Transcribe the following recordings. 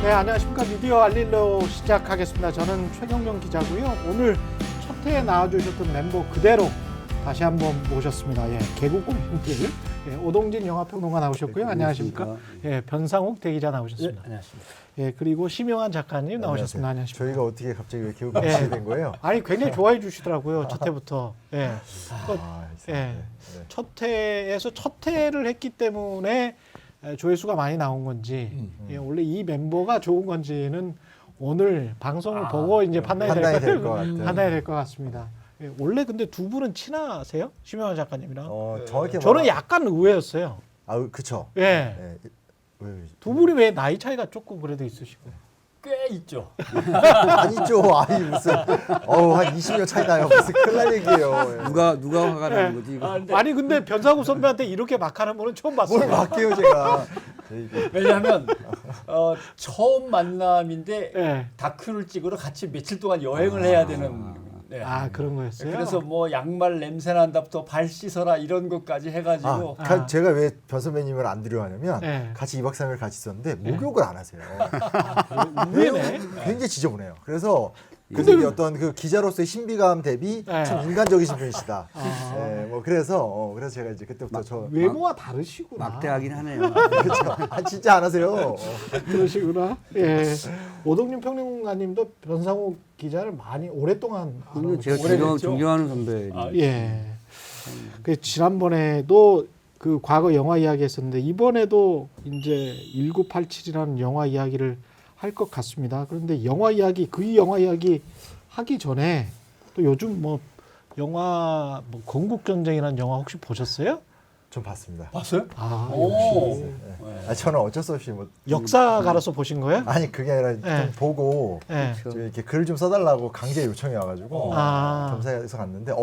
네, 안녕하십니까. 미디어 알릴로 시작하겠습니다. 저는 최경영 기자고요. 오늘 첫 회에 나와주셨던 멤버 그대로 다시 한번 모셨습니다. 예, 개그공인들 오동진 영화평론가 나오셨고요. 안녕하십니까. 예, 변상욱 대기자 나오셨습니다. 네, 안녕하십니까. 예, 그리고 심영환 작가님 나오셨습니다. 안녕하십니까. 저희가 어떻게 갑자기 왜 개그공인이 된 거예요? 아니, 굉장히 좋아해 주시더라고요. 첫 회부터. 예. 예. 첫 회에서 첫 회를 했기 때문에 조회수가 많이 나온 건지 예, 원래 이 멤버가 좋은 건지는 오늘 방송을 보고 이제 판단이 될 것 같습니다. 예, 원래 근데 두 분은 친하세요? 심영환 작가님이랑? 정확히 저는 약간 의외였어요. 아, 그쵸. 예. 네. 두 분이 왜 나이 차이가 조금 그래도 있으시고? 꽤 있죠. 아니죠. 아니 무슨 한 20년 차이 나요. 무슨 큰일 날 얘기예요. 누가 화가 나는 거지 이거. 아니 근데 변상욱 선배한테 이렇게 막 하는 분은 처음 봤어요. 뭘 막게요 제가. 왜냐하면 처음 만남인데 예. 다큐를 찍으러 같이 며칠 동안 여행을 해야 되는. 네. 아, 그런 거였어요? 그래서 뭐 양말 냄새 난다부터 발 씻어라 이런 것까지 해가지고. 제가 왜 변 선배님을 안 들여하냐면 네. 같이 2박 3일 같이 있었는데 목욕을 안 하세요. 의외네. 굉장히 지저분해요. 그래서 근데 어떤 그 기자로서의 신비감 대비 참 인간적이신 분이시다. 네, 뭐 그래서 제가 이제 그때부터 외모가 다르시구나. 막대하긴 하네요. 그렇죠. 진짜 안 하세요. 그러시구나. 예. 오동진 평론가님도 변상욱 기자를 많이 오랫동안 그리고 제가 오래됐죠? 존경하는 선배. 예. 그 지난번에도 그 과거 영화 이야기 했었는데 이번에도 이제 1987이라는 영화 이야기를 할 것 같습니다. 그런데 영화 이야기 하기 전에 또 요즘 뭐 영화 뭐 건국전쟁이라는 영화 혹시 보셨어요? 전 봤습니다. 봤어요? 아, 오. 역시 네. 저는 어쩔 수 없이 뭐 역사가로서 보신 거예요? 아니 그게 아니라 좀 보고 예. 좀 이렇게 글 좀 써달라고 강제 요청이 와가지고 검사해서 갔는데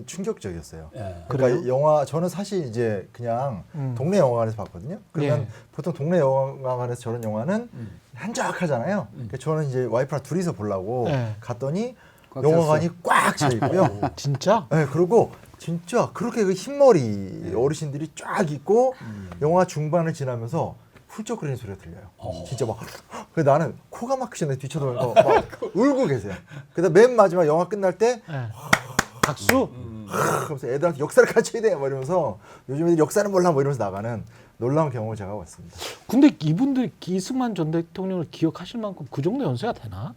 충격적이었어요. 예. 그러니까 영화 저는 사실 이제 그냥 동네 영화관에서 봤거든요. 그러면 보통 동네 영화관에서 저런 영화는 한적하잖아요. 그러니까 저는 이제 와이프랑 둘이서 보려고 갔더니 영화관이 꽉 차 있고요. 진짜? 네, 그리고 진짜 그렇게 그 흰머리 어르신들이 쫙 있고 영화 중반을 지나면서 훌쩍거리는 소리가 들려요. 진짜 막. 그래서 나는 코가 막히시네 뒤쳐다보면서 막 울고 계세요. 그다음 맨 마지막 영화 끝날 때 박수? 그러면서 애들한테 역사를 가르쳐야 돼! 뭐 이러면서 요즘 애들 역사는 몰라 뭐 이러면서 나가는 놀라운 경험을 제가 하고 왔습니다. 근데 이분들이 이승만 전 대통령을 기억하실 만큼 그 정도 연세가 되나?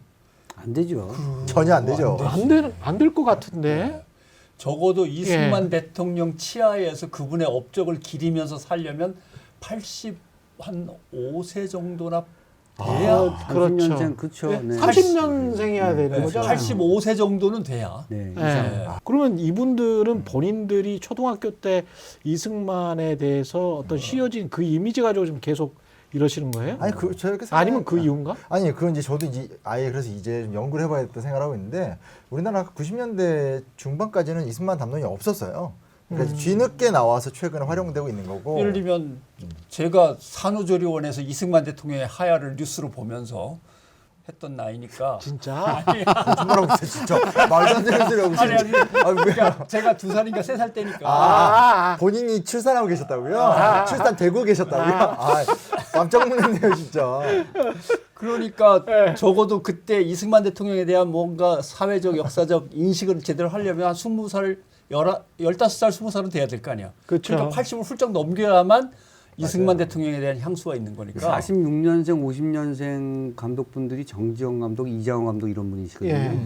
안 되죠. 전혀 안 되죠. 안 될 것 같은데. 적어도 이승만 대통령 치하에서 그분의 업적을 기리면서 살려면 85세 정도나 돼야. 그렇죠. 30년생 그렇죠. 네. 30년생이어야 되는 거죠. 85세 정도는 돼야. 네. 네. 그러면 이분들은 본인들이 초등학교 때 이승만에 대해서 어떤 씌어진 그 이미지 가지고 좀 계속 이러시는 거예요? 아니 저렇게 아니면 그 이유인가? 아니 그건 이제 저도 이제 아예 그래서 이제 좀 연구를 해봐야겠다 생각하고 있는데 우리나라 90년대 중반까지는 이승만 담론이 없었어요. 그러니까 뒤늦게 나와서 최근에 활용되고 있는 거고. 예를 들면 제가 산후조리원에서 이승만 대통령의 하야를 뉴스로 보면서 했던 나이니까. 진짜? 정말하고 있어요 진짜. 말도 안 되는 소리 하고 있어요. 그러니까 제가 2살인가 3살 때니까. 본인이 출산하고 계셨다고요? 출산되고 계셨다고요? 깜짝 놀랐네요 진짜. 그러니까 적어도 그때 이승만 대통령에 대한 뭔가 사회적 역사적 인식을 제대로 하려면 한 20살 15살 20살은 돼야 될 거 아니야. 그렇죠. 그러니까 80을 훌쩍 넘겨야만 이승만 대통령에 대한 향수가 있는 거니까. 46년생, 50년생 감독분들이 정지영 감독, 이장원 감독 이런 분이시거든요.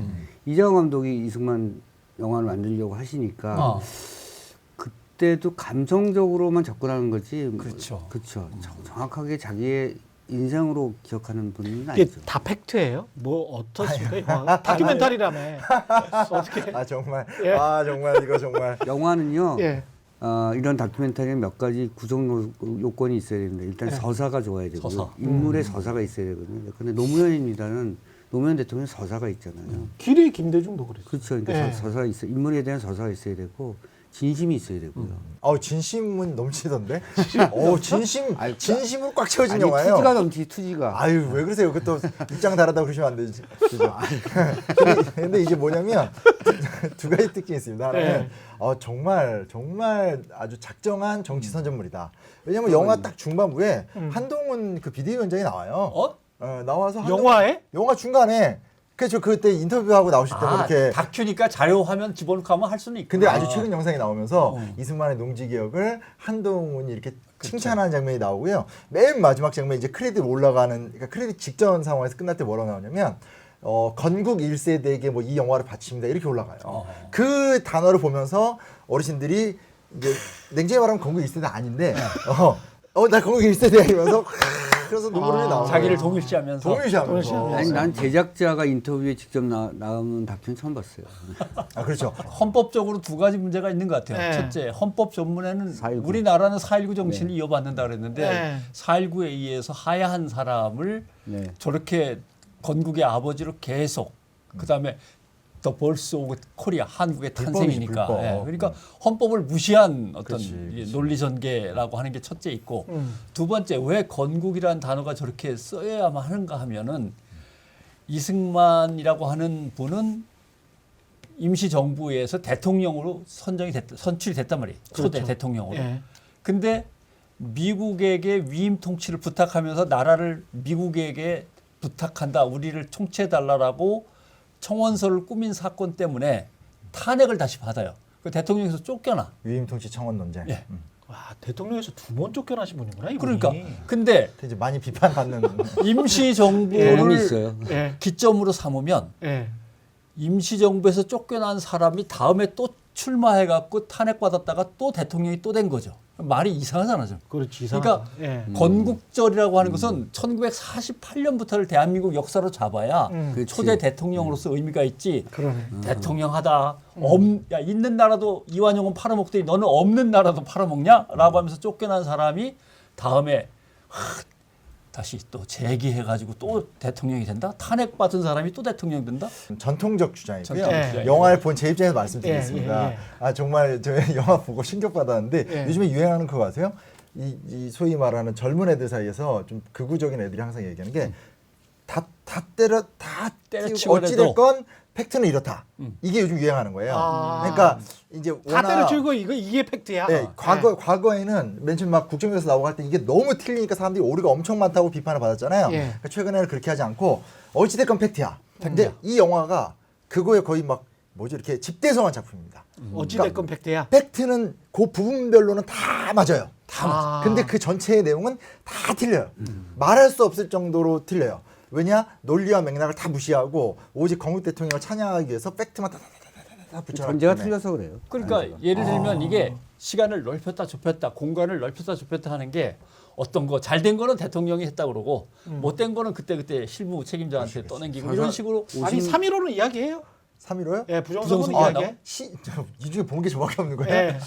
이장원 감독이 이승만 영화를 만들려고 하시니까 그때도 감성적으로만 접근하는 거지. 그렇죠. 그렇죠. 정확하게 자기의 인생으로 기억하는 분은 이게 아니죠. 다 팩트예요? 뭐 어떻습니까? 다큐멘터리라며. 어떻게? 정말. 예. 정말 이거 정말. 영화는요. 예. 이런 다큐멘터리는 몇 가지 구성 요건이 있어야 됩니다. 일단 서사가 좋아야 되고요. 서사. 인물의 서사가 있어야 되거든요. 근데 노무현입니다는 노무현 대통령 서사가 있잖아요. 길이 김대중도 그랬어요. 그렇죠. 그러니까 서사가 있어. 인물에 대한 서사가 있어야 되고 진심이 있어야 되고요. 진심은 넘치던데. 진심으로 꽉 채워진 아니, 영화예요. 투지가 넘치 투지가. 아유 왜 그러세요? 그것도 입장 다르다고 그러시면 안 되지. 그죠? 근데 이게 뭐냐면 두 가지 특징이 있습니다. 하나는 정말 아주 작정한 정치 선전물이다. 왜냐면 영화 딱 중반부에 한동훈 그 비대위원장이 나와요. 나와서 영화에? 영화 중간에 그저 그때 인터뷰하고 나오실 때 이렇게 다큐니까 자료 화면 집어넣고 하면 할 수는 있고. 근데 아주 최근 영상이 나오면서 이승만의 농지개혁을 한동훈이 이렇게 칭찬하는 장면이 나오고요. 맨 마지막 장면 이제 크레딧 올라가는 그러니까 크레딧 직전 상황에서 끝날 때 뭐라고 나오냐면 건국 1세대에게 뭐 이 영화를 바칩니다 이렇게 올라가요. 그 단어를 보면서 어르신들이 이제 냉정히 말하면 건국 1세대 아닌데 나 건국 1세대야 이러면서 그래서 눈물이 나오고 자기를 동일시하면서. 동일시하면서 아니 난 제작자가 인터뷰에 직접 나오는 다큐는 처음 봤어요. 그렇죠. 헌법적으로 두 가지 문제가 있는 것 같아요. 네. 첫째, 헌법 전문에는 4.19. 우리나라는 4.19 정신을 이어받는다 그랬는데 네. 4.19에 의해서 하야한 사람을 네. 저렇게 건국의 아버지로 계속 그다음에 더 벌스 오브 코리아 한국의 불법이지, 탄생이니까 불법. 그러니까 헌법을 무시한 어떤 그렇지, 그렇지. 논리 전개라고 하는 게 첫째 있고 두 번째 왜 건국이라는 단어가 저렇게 써야만 하는가 하면은 이승만이라고 하는 분은 임시 정부에서 대통령으로 선출이 됐단 말이에요. 초대 그렇죠. 대통령으로. 예. 근데 미국에게 위임 통치를 부탁하면서 나라를 미국에게 부탁한다. 우리를 통치해달라고 청원서를 꾸민 사건 때문에 탄핵을 다시 받아요. 그 대통령에서 쫓겨나. 위임 통치 청원 논쟁. 예. 와 대통령에서 2번 쫓겨나신 분이구나 이분이. 그러니까 근데 이제 많이 비판받는 임시 경험이 정부를 있어요. 예. 기점으로 삼으면 예. 임시 정부에서 쫓겨난 사람이 다음에 또 출마해갖고 탄핵받았다가 또 대통령이 또 된 거죠. 말이 이상하잖아 좀. 그렇지 이상하다. 그러니까 예. 건국절이라고 하는 것은 1948년부터를 대한민국 역사로 잡아야 그렇지. 초대 대통령으로서 의미가 있지. 그러네. 대통령하다. 야 있는 나라도 이완용은 팔아먹더니 너는 없는 나라도 팔아먹냐?라고 하면서 쫓겨난 사람이 다음에 다시 또 재기해가지고 또 대통령이 된다. 탄핵받은 사람이 또 대통령 된다. 전통적 주장이고요. 전통적 주장이고. 영화를 본 제 입장에서 말씀드리겠습니다. 예. 정말 저 영화 보고 충격받았는데 예. 요즘에 유행하는 그거 아세요? 이 소위 말하는 젊은 애들 사이에서 좀 극우적인 애들이 항상 얘기하는 게 다 때려치고 어찌 됐건 팩트는 이렇다. 이게 요즘 유행하는 거예요. 아. 그러니까 이제 다 워낙 때려치고 이게 팩트야. 네, 과거에는 맨 처음 막 국정에서 나오고 할 때 이게 너무 틀리니까 사람들이 오류가 엄청 많다고 비판을 받았잖아요. 예. 그러니까 최근에는 그렇게 하지 않고 어찌됐건 팩트야. 근데 이 영화가 그거에 거의 막 뭐죠 이렇게 집대성한 작품입니다. 어찌됐건 팩트야. 팩트는 그 부분별로는 다 맞아요. 다 맞아. 아. 근데 그 전체의 내용은 다 틀려요. 말할 수 없을 정도로 틀려요. 왜냐? 논리와 맥락을 다 무시하고 오직 건국 대통령을 찬양하기 위해서 팩트만 다 붙여놨기 전제가 때문에. 틀려서 그래요. 그러니까 예를 들면 이게 시간을 넓혔다 좁혔다 공간을 넓혔다 좁혔다 하는 게 어떤 거 잘 된 거는 대통령이 했다 그러고 못된 거는 그때 실무 책임자한테 떠넘기고 이런 식으로 아니 3.15는 이야기해요. 3.15요? 예, 부정선거는 부정선거 이야기해. 이 중에 본 게 저밖에 없는 거예요. 예.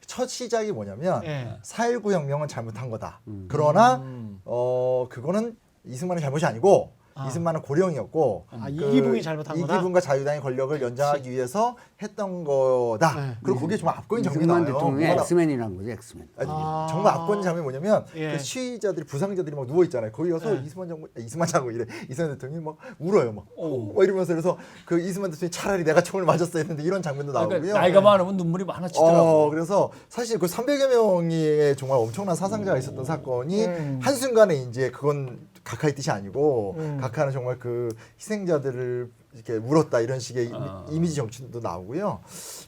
첫 시작이 뭐냐면 예. 4.19 혁명은 잘못한 거다. 그러나 그거는 이승만의 잘못이 아니고 이승만은 고령이었고 아, 이기붕이 잘못한 거다? 이기붕과 자유당의 권력을 연장하기 위해서 했던 거다. 네. 그리고 거기에 정말 압권인 장면이 이승만 나와요. 대통령의 뭐가 엑스맨이라는 거죠, 엑스맨. 아니, 아. 정말 압권인 장면이 뭐냐면 예. 그 시위자들이 부상자들이 막 누워 있잖아요. 거기 가서 이승만 장군 이래 이승만 대통령이 막 울어요, 막 이러면서 그래서 그 이승만 대통령이 차라리 내가 총을 맞았어 했는데 이런 장면도 나오고요. 그러니까 나이가 많으면 눈물이 많아지더라고. 그래서 사실 그 300여 명의 정말 엄청난 사상자가 있었던 사건이 한순간에 이제 그건 각하의 뜻이 아니고 각하는 정말 그 희생자들을 이렇게 물었다 이런 식의 이미지 정치도 나오고요.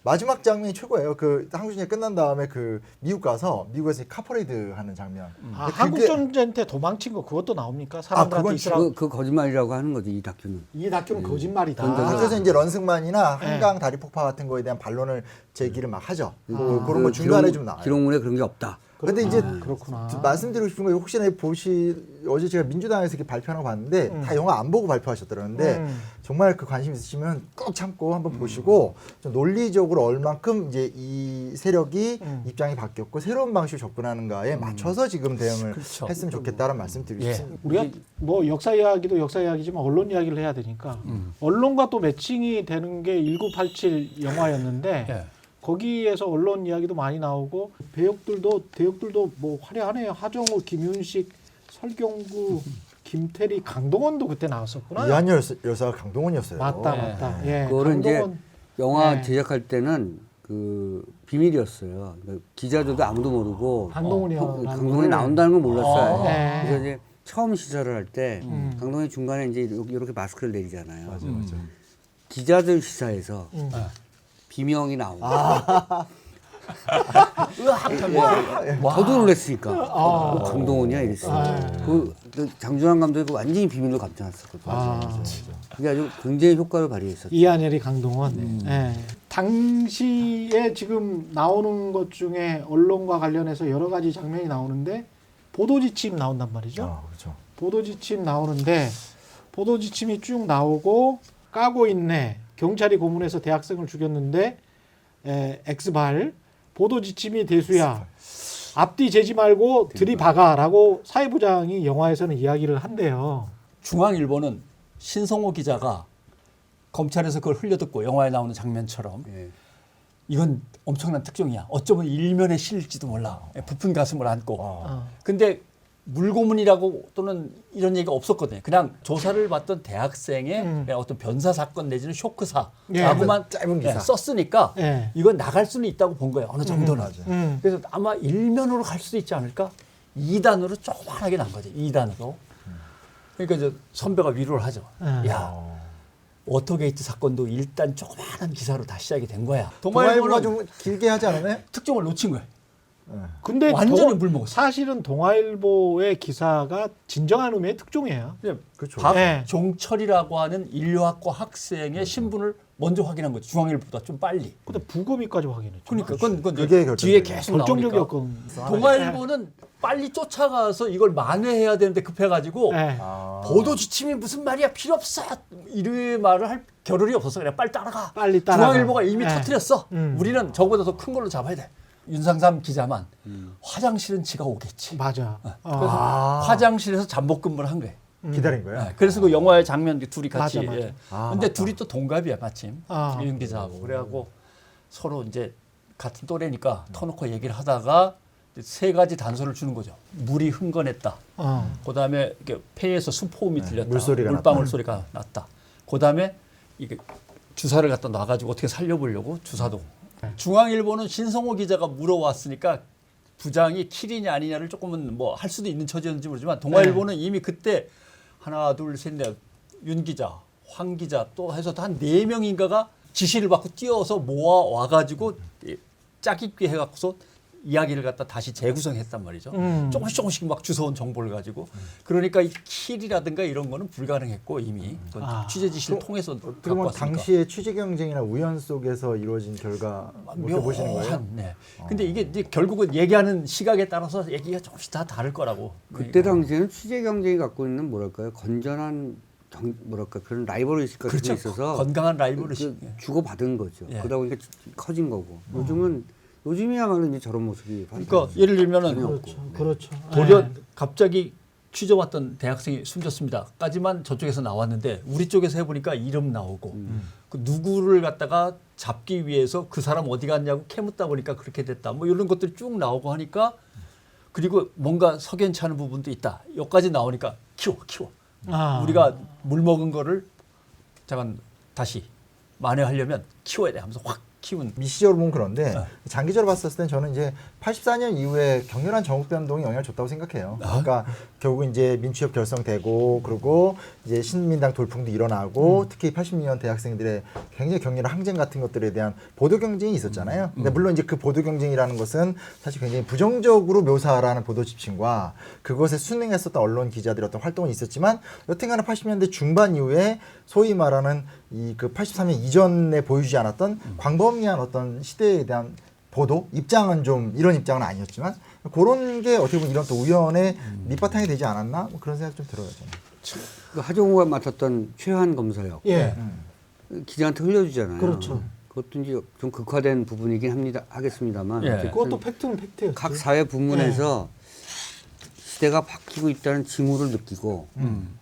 마지막 장면이 최고예요. 그 한국전쟁 끝난 다음에 그 미국 가서 미국에서 카퍼레이드 하는 장면. 아, 근데 한국 전쟁 때 도망친 거 그것도 나옵니까? 사람들한테 그건 있으라고. 그 거짓말이라고 하는 거죠, 이 다큐는. 이 다큐는 거짓말이다. 그래서 이제 런승만이나 한강 다리 폭파 같은 거에 대한 반론을 제기를 막 하죠. 그런 거 그 중간에 좀 나와요. 기록물에 그런 게 없다. 근데 이제 그렇구나. 말씀드리고 싶은 거 혹시나 어제 제가 민주당에서 이렇게 발표하는 거 봤는데 다 영화 안 보고 발표하셨더라는데 정말 그 관심 있으시면 꼭 참고 한번 보시고 좀 논리적으로 얼만큼 이제 이 세력이 입장이 바뀌었고 새로운 방식으로 접근하는가에 맞춰서 지금 대응을 그렇죠. 했으면 좋겠다는 말씀드리고 예. 싶습니다. 우리가 뭐 역사 이야기도 역사 이야기지만 언론 이야기를 해야 되니까 언론과 또 매칭이 되는 게 1987 영화였는데 예. 거기에서 언론 이야기도 많이 나오고 대역들도 뭐 화려하네요. 하정우, 김윤식, 설경구, 김태리, 강동원도 그때 나왔었구나. 이한열 여사가 강동원이었어요. 맞다. 예. 그거는 이제 강동원. 영화 네. 제작할 때는 그 비밀이었어요. 그러니까 기자들도 아무도 모르고 강동원이 강동원이 나온다는 걸 몰랐어요. 네. 그래서 이제 처음 시사를 할 때 강동원이 중간에 이제 이렇게 마스크를 내리잖아요. 맞아. 기자들 시사에서 비명이 나오고 저도 놀랐으니까 강동원이야 이랬어요. 그 장준환 감독이 완전히 비밀로 감춰놨었거든요. 그게 아주 굉장히 효과를 발휘했었죠. 이한열이 강동원. 예. 당시에 지금 나오는 것 중에 언론과 관련해서 여러 가지 장면이 나오는데 보도지침 나온단 말이죠. 그렇죠. 보도지침 나오는데 보도지침이 쭉 나오고 까고 있네. 경찰이 고문해서 대학생을 죽였는데 X발 보도지침이 대수야. 앞뒤 재지 말고 들이박아라고 사회부장이 영화에서는 이야기를 한대요. 중앙일보는 신성호 기자가 검찰에서 그걸 흘려듣고 영화에 나오는 장면처럼 예. 이건 엄청난 특종이야. 어쩌면 일면에 실릴지도 몰라. 부푼 가슴을 안고. 근데 물고문이라고 또는 이런 얘기가 없었거든요. 그냥 조사를 받던 대학생의 어떤 변사 사건 내지는 쇼크사라고만 짧은 기사. 썼으니까 예. 이건 나갈 수는 있다고 본 거예요. 어느 정도는. 그래서 아마 일면으로 갈 수도 있지 않을까? 2단으로 조그만하게 난 거지. 2단으로. 그러니까 이제 선배가 위로를 하죠. 야, 워터게이트 사건도 일단 조그만한 기사로 다 시작이 된 거야. 동아일보가 동아일보는 좀 길게 하지 않았나요? 특종을 놓친 거예요. 근데 완전히 물먹었어. 사실은 동아일보의 기사가 진정한 의미의 특종이에요. 그렇죠. 박종철이라고 하는 인류학과 학생의 신분을 먼저 확인한 거죠. 중앙일보보다 좀 빨리. 근데 부검이까지 확인했죠. 그러니까 그건 그게 뒤에 결정적이에요. 계속 나오니까. 결정적이었건. 동아일보는 빨리 쫓아가서 이걸 만회해야 되는데 급해가지고 네. 보도 지침이 무슨 말이야 필요 없어 이런 말을 할 겨를이 없어서 그냥 빨리 따라가. 빨리 따라가. 중앙일보가 이미 네. 터뜨렸어. 우리는 저보다 더 큰 걸로 잡아야 돼. 윤상삼 기자만 화장실은 지가 오겠지. 맞아. 그래서 화장실에서 잠복 근무를 한 거예요. 기다린 거예요? 네, 그래서 그 영화의 장면 둘이 같이. 맞아, 맞아. 예. 아, 근데 맞다. 둘이 또 동갑이야 마침. 윤 기자하고 그래갖고 서로 이제 같은 또래니까 터놓고 얘기를 하다가 세 가지 단서를 주는 거죠. 물이 흥건했다. 그다음에 이게 폐에서 수포음이 들렸다. 물소리가 물방울 났다. 소리가 났다. 그다음에 이게 주사를 갖다 놔가지고 어떻게 살려보려고 주사도. 중앙일보는 신성호 기자가 물어왔으니까 부장이 킬이냐 아니냐를 조금은 뭐 할 수도 있는 처지였는지 모르지만 동아일보는 이미 그때 하나 둘 셋 넷 윤 기자, 황 기자 또 해서 한 4명인가가 지시를 받고 뛰어서 모아 와가지고 짜깁기 해갖고서 이야기를 갖다 다시 재구성했단 말이죠. 조금씩 막 주워온 정보를 가지고 그러니까 이 킬이라든가 이런 거는 불가능했고 이미 취재 지시를 통해서 어떻게 보면 당시의 취재 경쟁이나 우연 속에서 이루어진 결과 이렇게 보시는 거예요? 네. 근데 이게 이제 결국은 얘기하는 시각에 따라서 얘기가 조금씩 다 다를 거라고. 그때 당시에는 취재 경쟁이 갖고 있는 뭐랄까요 건전한 뭐랄까 그런 라이벌 의식 같은 그렇죠. 게 있어서 건강한 라이벌 의식. 주고 받은 거죠. 예. 그러다 보니까 커진 거고. 요즘이야말로 이제 저런 모습이 그러니까 예를 들면은 그렇죠. 도련 갑자기 취재 왔던 대학생이 숨졌습니다.까지만 저쪽에서 나왔는데 우리 쪽에서 해보니까 이름 나오고 그 누구를 갖다가 잡기 위해서 그 사람 어디 갔냐고 캐묻다 보니까 그렇게 됐다. 뭐 이런 것들이 쭉 나오고 하니까 그리고 뭔가 석연치 않은 부분도 있다. 여기까지 나오니까 키워. 우리가 물 먹은 거를 잠깐 다시 만회하려면 키워야 돼 하면서 확 키운. 미시적으로 보면 그런데 장기적으로 봤을 땐 저는 이제 84년 이후에 격렬한 전국대 운동이 영향을 줬다고 생각해요. 그러니까 결국 이제 민취협 결성되고 그리고 이제 신민당 돌풍도 일어나고 특히 86년 대학생들의 굉장히 격렬한 항쟁 같은 것들에 대한 보도 경쟁이 있었잖아요. 근데 물론 이제 그 보도 경쟁이라는 것은 사실 굉장히 부정적으로 묘사하라는 보도 지침과 그것에 순응했었던 언론 기자들의 어떤 활동은 있었지만 여튼간에 80년대 중반 이후에 소위 말하는 이 그 83년 이전에 보여주지 않았던 광범위한 어떤 시대에 대한 보도 입장은 좀 이런 입장은 아니었지만 그런 게 어떻게 보면 이런 또 우연의 밑바탕이 되지 않았나 뭐 그런 생각 좀 들어요. 저는. 그 하정우가 맡았던 최한 검사역 예. 기자한테 흘려주잖아요. 그렇죠. 그것도 이제 좀 극화된 부분이긴 하겠습니다만 예. 어쨌든 그것도 팩트는 팩트예요. 각 사회 부문에서 시대가 바뀌고 있다는 징후를 느끼고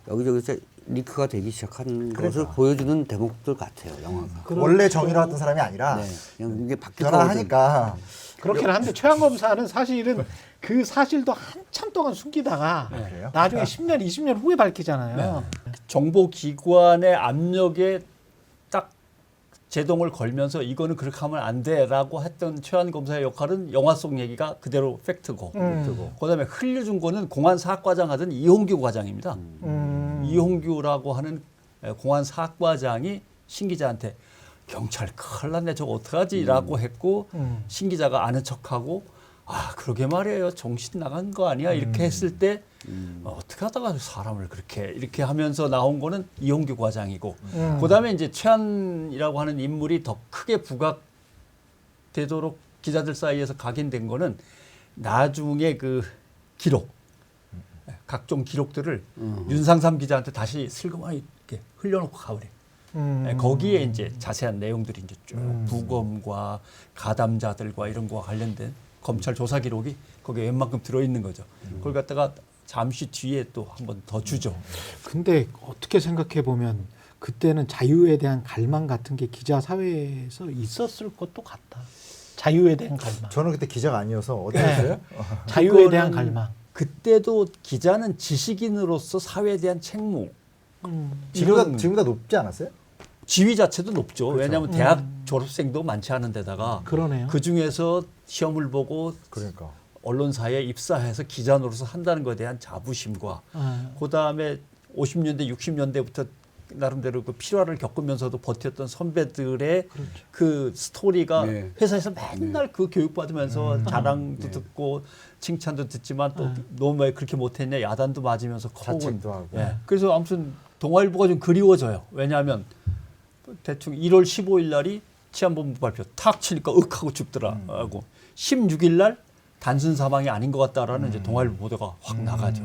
여기저기서 리크가 되기 시작한 것을 보여주는 대목들 같아요. 영화가. 원래 정의로웠던 사람이 아니라 네, 그냥 이게 바뀔 변화하니까 그렇긴 한데 최한 검사는 사실은 그 사실도 한참 동안 숨기다가 그래요? 나중에 10년, 20년 후에 밝히잖아요. 정보기관의 압력에 딱 제동을 걸면서 이거는 그렇게 하면 안 돼라고 했던 최한 검사의 역할은 영화 속 얘기가 그대로 팩트고 그다음에 흘려준 거는 공안 사학과장 하던 이홍규 과장입니다. 이홍규라고 하는 공안 사학과장이 신 기자한테 경찰 큰일 났네 저거 어떡하지라고 했고 신 기자가 아는 척하고 아 그러게 말이에요 정신 나간 거 아니야 이렇게 했을 때 어떻게 하다가 사람을 그렇게 이렇게 하면서 나온 거는 이홍규 과장이고 그다음에 이제 최한이라고 하는 인물이 더 크게 부각되도록 기자들 사이에서 각인된 거는 나중에 그 기록 각종 기록들을 윤상삼 기자한테 다시 슬그머니 이렇게 흘려놓고 가버려. 거기에 이제 자세한 내용들이 이제 쭉 부검과 가담자들과 이런 거와 관련된 검찰 조사 기록이 거기에 웬만큼 들어있는 거죠. 그걸 갖다가 잠시 뒤에 또 한 번 더 주죠. 근데 어떻게 생각해 보면 그때는 자유에 대한 갈망 같은 게 기자 사회에서 있었을 것도 같다. 자유에 대한 갈망. 저는 그때 기자가 아니어서 어땠어요? 자유에 대한 그거는 갈망. 그때도 기자는 지식인으로서 사회에 대한 책무 지금보다 높지 않았어요? 지위 자체도 높죠. 왜냐하면 대학 졸업생도 많지 않은 데다가 그러네요. 그 중에서 시험을 보고 그러니까. 언론사에 입사해서 기자 노릇을 한다는 것에 대한 자부심과 그다음에 50년대 60년대부터 나름대로 그 필화를 겪으면서도 버텼던 선배들의 그 스토리가 네. 회사에서 맨날 그 교육받으면서 자랑도 듣고 칭찬도 듣지만 또 너무 왜 그렇게 못했냐 야단도 맞으면서 커온. 자책도 하고. 예. 그래서 아무튼 동아일보가 좀 그리워져요. 왜냐하면 대충 1월 15일 날이 치안본부 발표 탁 치니까 하고 죽더라 하고 16일 날 단순 사망이 아닌 것 같다라는 이제 동아일보 보도가 확 나가죠.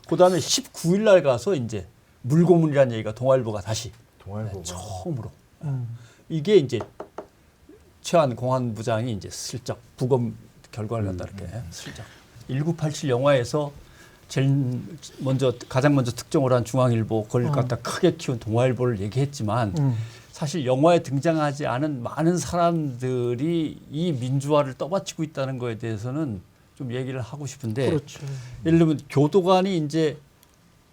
그다음에 19일 날 가서 이제 물고문이라는 얘기가 동아일보가 다시 동아일보가. 처음으로 이게 이제 최한 공안부장이 이제 슬쩍 부검 결과를 갖다 이렇게 슬쩍 1987 영화에서 제일 먼저 가장 먼저 특종을 한 중앙일보 그걸 갖다 크게 키운 동아일보를 얘기했지만 사실 영화에 등장하지 않은 많은 사람들이 이 민주화를 떠받치고 있다는 거에 대해서는 좀 얘기를 하고 싶은데 그렇죠. 예를 들면 교도관이 이제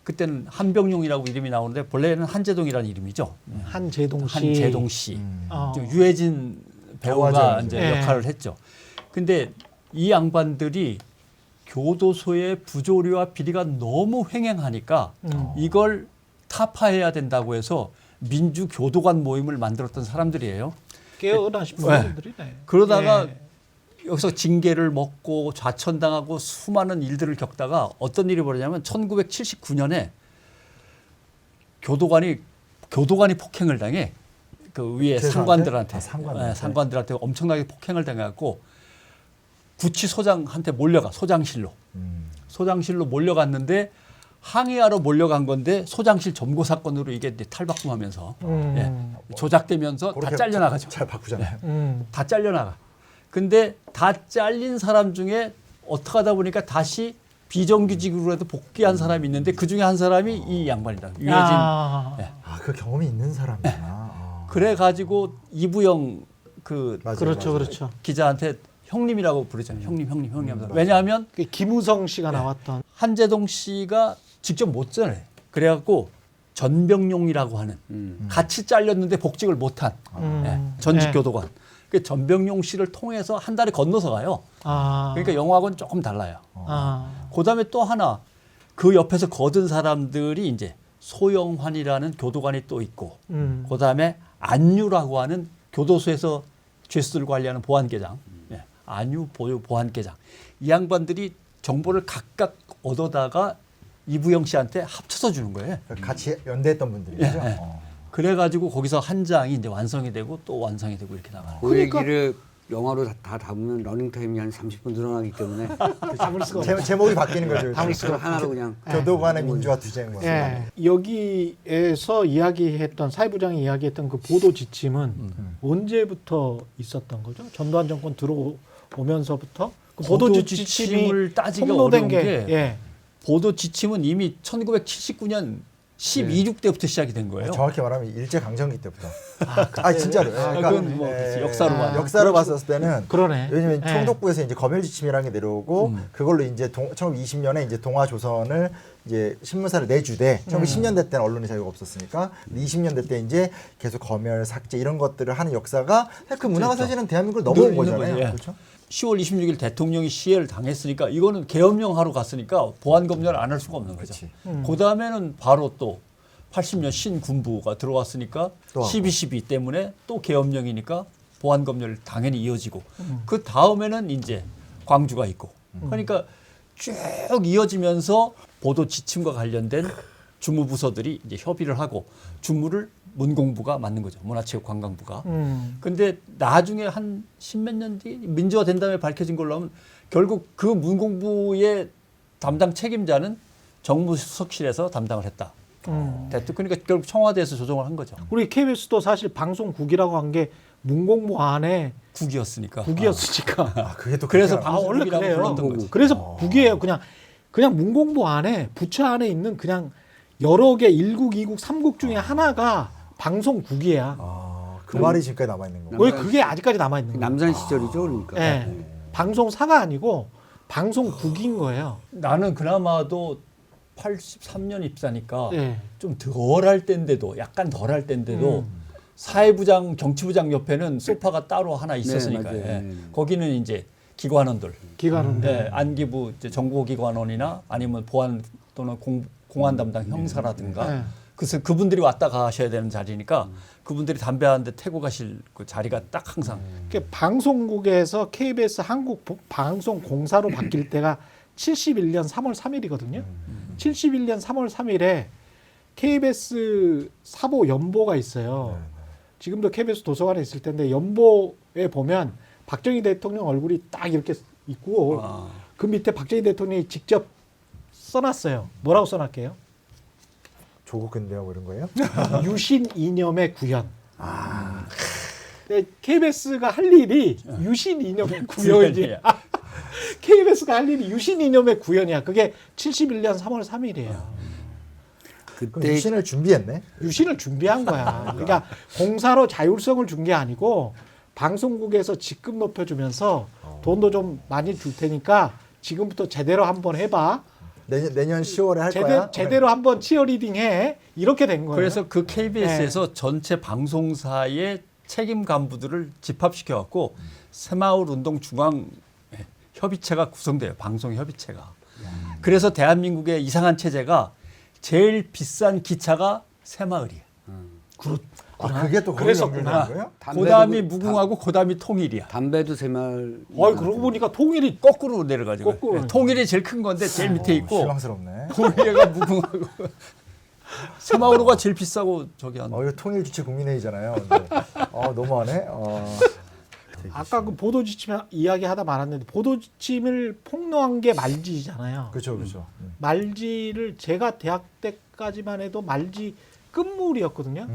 그때는 한병용이라고 이름이 나오는데 본래는 한재동이라는 이름이죠. 한재동 씨. 한재동 씨. 어. 좀 유해진 배우가 좋아져요, 이제 이제. 역할을 했죠. 근데 이 양반들이 교도소의 부조리와 비리가 너무 횡행하니까 이걸 타파해야 된다고 해서 민주교도관 모임을 만들었던 사람들이에요. 깨어나신 분들이네. 그러다가 예. 여기서 징계를 먹고 좌천당하고 수많은 일들을 겪다가 어떤 일이 벌어지냐면 1979년에 교도관이 폭행을 당해 그 위에 재수한테? 상관들한테 아, 상관들한테. 상관들한테 엄청나게 폭행을 당해갖고 구치소장한테 몰려가 소장실로 몰려갔는데 항의하러 몰려간 건데 소장실 점거 사건으로 이게 이제 탈바꿈하면서 예, 조작되면서 다 그렇게 잘려나가죠. 잘 바꾸잖아요. 다 잘려나가. 근데 다 잘린 사람 중에 어떻게 하다 보니까 다시 비정규직으로라도 복귀한 사람이 있는데 그 중에 한 사람이 이 양반이다. 유해진. 아, 그 경험이 있는 사람이구나. 아. 그래가지고 이부영 그 맞아요, 그렇죠, 맞아요. 그렇죠. 기자한테 형님이라고 부르잖아요. 형님 하면서. 왜냐하면 그 김우성 씨가 나왔던. 한재동 씨가 직접 못 전해. 그래갖고 전병용이라고 하는 같이 잘렸는데 복직을 못한 전직 교도관. 그 전병용 씨를 통해서 한 달에 건너서 가요. 아, 그러니까 영화하고는 조금 달라요. 아, 그다음에 또 하나 그 옆에서 거둔 사람들이 이제 소영환이라는 교도관이 또 있고 그다음에 안유라고 하는 교도소에서 죄수들 관리하는 보안계장, 안유 보안계장. 이 양반들이 정보를 각각 얻어다가 이부영 씨한테 합쳐서 주는 거예요. 같이 연대했던 분들이죠. 예, 예. 그래가지고 거기서 한 장이 이제 완성이 되고 또 완성이 되고 이렇게 나가요. 그 얘기를 영화로 다 담으면 러닝타임이 한 30분 늘어나기 때문에 담을 수가 없어요. 제목이 바뀌는 거죠. 담을 그렇죠? 수가 하나로 그냥 교도관의 민주화 투쟁. 뭐. 예. 여기에서 이야기했던 사회부장이 이야기했던 그 보도 지침은 언제부터 있었던 거죠? 전두환 정권 들어오면서부터 그 보도 지침이 지침을 따지기가 통로된 어려운 게 게 예. 보도 지침은 이미 1979년 12, 6대부터 시작이 된 거예요. 정확히 말하면 일제 강점기 때부터. 진짜로. 그건 뭐 역사로 봐요. 역사로 봤었을 때는 그러네. 왜냐면 예. 총독부에서 이제 검열 지침이라는 게 내려오고 그걸로 이제 1920년에 이제 동아조선을 이제 신문사를 내주되 1910년대 때는 언론의 자유가 없었으니까 20년대 때 이제 계속 검열 삭제 이런 것들을 하는 역사가 그 문화가 사실은 대한민국을 넘어온 늘 있는 거잖아요. 거지, 예. 그렇죠? 10월 26일 대통령이 시해를 당했으니까 이거는 계엄령 하러 갔으니까 보안 검열을 안 할 수가 없는 거죠. 그 다음에는 바로 또 80년 신군부가 들어왔으니까 또 12.12 때문에 또 계엄령이니까 보안 검열 당연히 이어지고 그 다음에는 이제 광주가 있고 그러니까 쭉 이어지면서 보도 지침과 관련된 주무부서들이 이제 협의를 하고 주무를 문공부가 맡는 거죠. 문화체육관광부가. 근데 나중에 한 십몇 년 뒤 민주화 된 다음에 밝혀진 걸로 하면 결국 그 문공부의 담당 책임자는 정무수석실에서 담당을 했다. 그러니까 결국 청와대에서 조정을 한 거죠. 우리 KBS도 사실 방송국이라고 한 게 문공부 안에 국이었으니까. 국이었으니까. 그게 또 그래서 그렇게 원래 방송국이라고 그래요. 불렀던 거지. 그래서 국이에요. 그냥 문공부 안에 부처 안에 있는 그냥 여러 개 1국, 2국, 3국 중에 하나가 방송국이야. 그 말이 지금까지 남아 있는 거고. 왜 그게 아직까지 남아 있는 거예요? 남산 시절이죠, 그러니까. 예. 방송사가 아니고 방송국인 거예요. 나는 그나마도 83년 입사니까 예. 좀 덜 할 때인데도 약간 덜 할 때인데도 사회부장, 정치부장 옆에는 소파가 따로 하나 있었으니까 네, 맞아요. 예. 네. 거기는 이제 기관원들, 기관인데. 예, 안기부 이제 정보기관원이나 아니면 보안 또는 공안 담당 형사라든가 네. 그래서 그분들이 왔다 가셔야 되는 자리니까 그분들이 담배 한 대 태고 가실 그 자리가 딱 항상 그러니까 방송국에서 KBS 한국 방송공사로 바뀔 때가 71년 3월 3일이거든요. 71년 3월 3일에 KBS 사보 연보가 있어요. 지금도 KBS 도서관에 있을 텐데 연보에 보면 박정희 대통령 얼굴이 딱 이렇게 있고 그 밑에 박정희 대통령이 직접 써놨어요. 뭐라고 써놨게요? 조국 근대화 뭐 이런 거예요? 유신 이념의 구현. KBS가 할 일이 유신 이념의 구현이지. KBS가 할 일이 유신 이념의 구현이야. 그게 71년 3월 3일이에요. 그럼 그때 유신을 준비했네. 유신을 준비한 거야. 그러니까 공사로 자율성을 준 게 아니고 방송국에서 직급 높여주면서 돈도 좀 많이 줄 테니까 지금부터 제대로 한번 해봐. 내년 10월에 할 거야. 제대로 한번 치어리딩 해. 이렇게 된 거예요. 그래서 그 KBS에서 전체 방송사의 책임 간부들을 집합시켜 갖고 새마을 운동 중앙 협의체가 구성돼요. 방송 협의체가. 그래서 대한민국의 이상한 체제가 제일 비싼 기차가 새마을이야. 그게 또 거기 그랬었구나. 연결되는 거예요? 고담이 무궁하고 고담이 통일이야. 담배도 새마을. 그러고 보니까 통일이 거꾸로 내려가지고. 거꾸로. 통일이 제일 큰 건데 제일 밑에 있고 실망스럽네. 고리가 무궁하고 새마을호가 제일 비싸고 저기 한. 이거 통일 주체 국민회의잖아요. 근데, 너무하네. 아까 그 보도 지침 이야기하다 말았는데 보도 지침을 폭로한 게 말지잖아요. 그렇죠, 그렇죠. 말지를 제가 대학 때까지만 해도 말지 끝물이었거든요.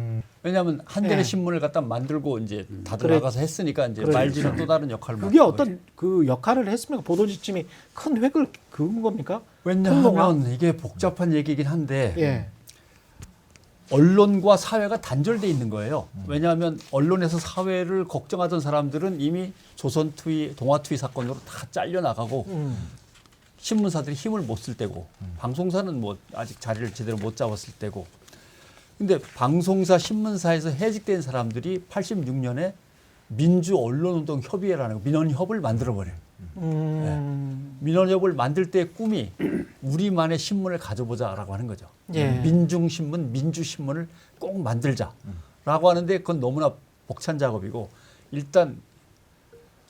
왜냐하면 한겨레 네. 신문을 갖다 만들고 이제 다들 그래. 나가서 했으니까 이제 그래. 말지는 또 다른 역할을 그게 맡은 어떤 거지. 그 역할을 했습니까? 보도 지침이 큰 획을 그은 겁니까? 왜냐하면 이게 복잡한 얘기긴 한데 예. 언론과 사회가 단절돼 있는 거예요. 왜냐하면 언론에서 사회를 걱정하던 사람들은 이미 조선 투이, 동아 투이 사건으로 다 잘려 나가고 신문사들이 힘을 못 쓸 때고 방송사는 뭐 아직 자리를 제대로 못 잡았을 때고. 근데 방송사, 신문사에서 해직된 사람들이 86년에 민주언론운동 협의회라는 민언협을 만들어 버려요. 민원협을 만들 때의 꿈이 우리만의 신문을 가져보자라고 하는 거죠. 예. 민중신문, 민주신문을 꼭 만들자라고 하는데 그건 너무나 벅찬 작업이고 일단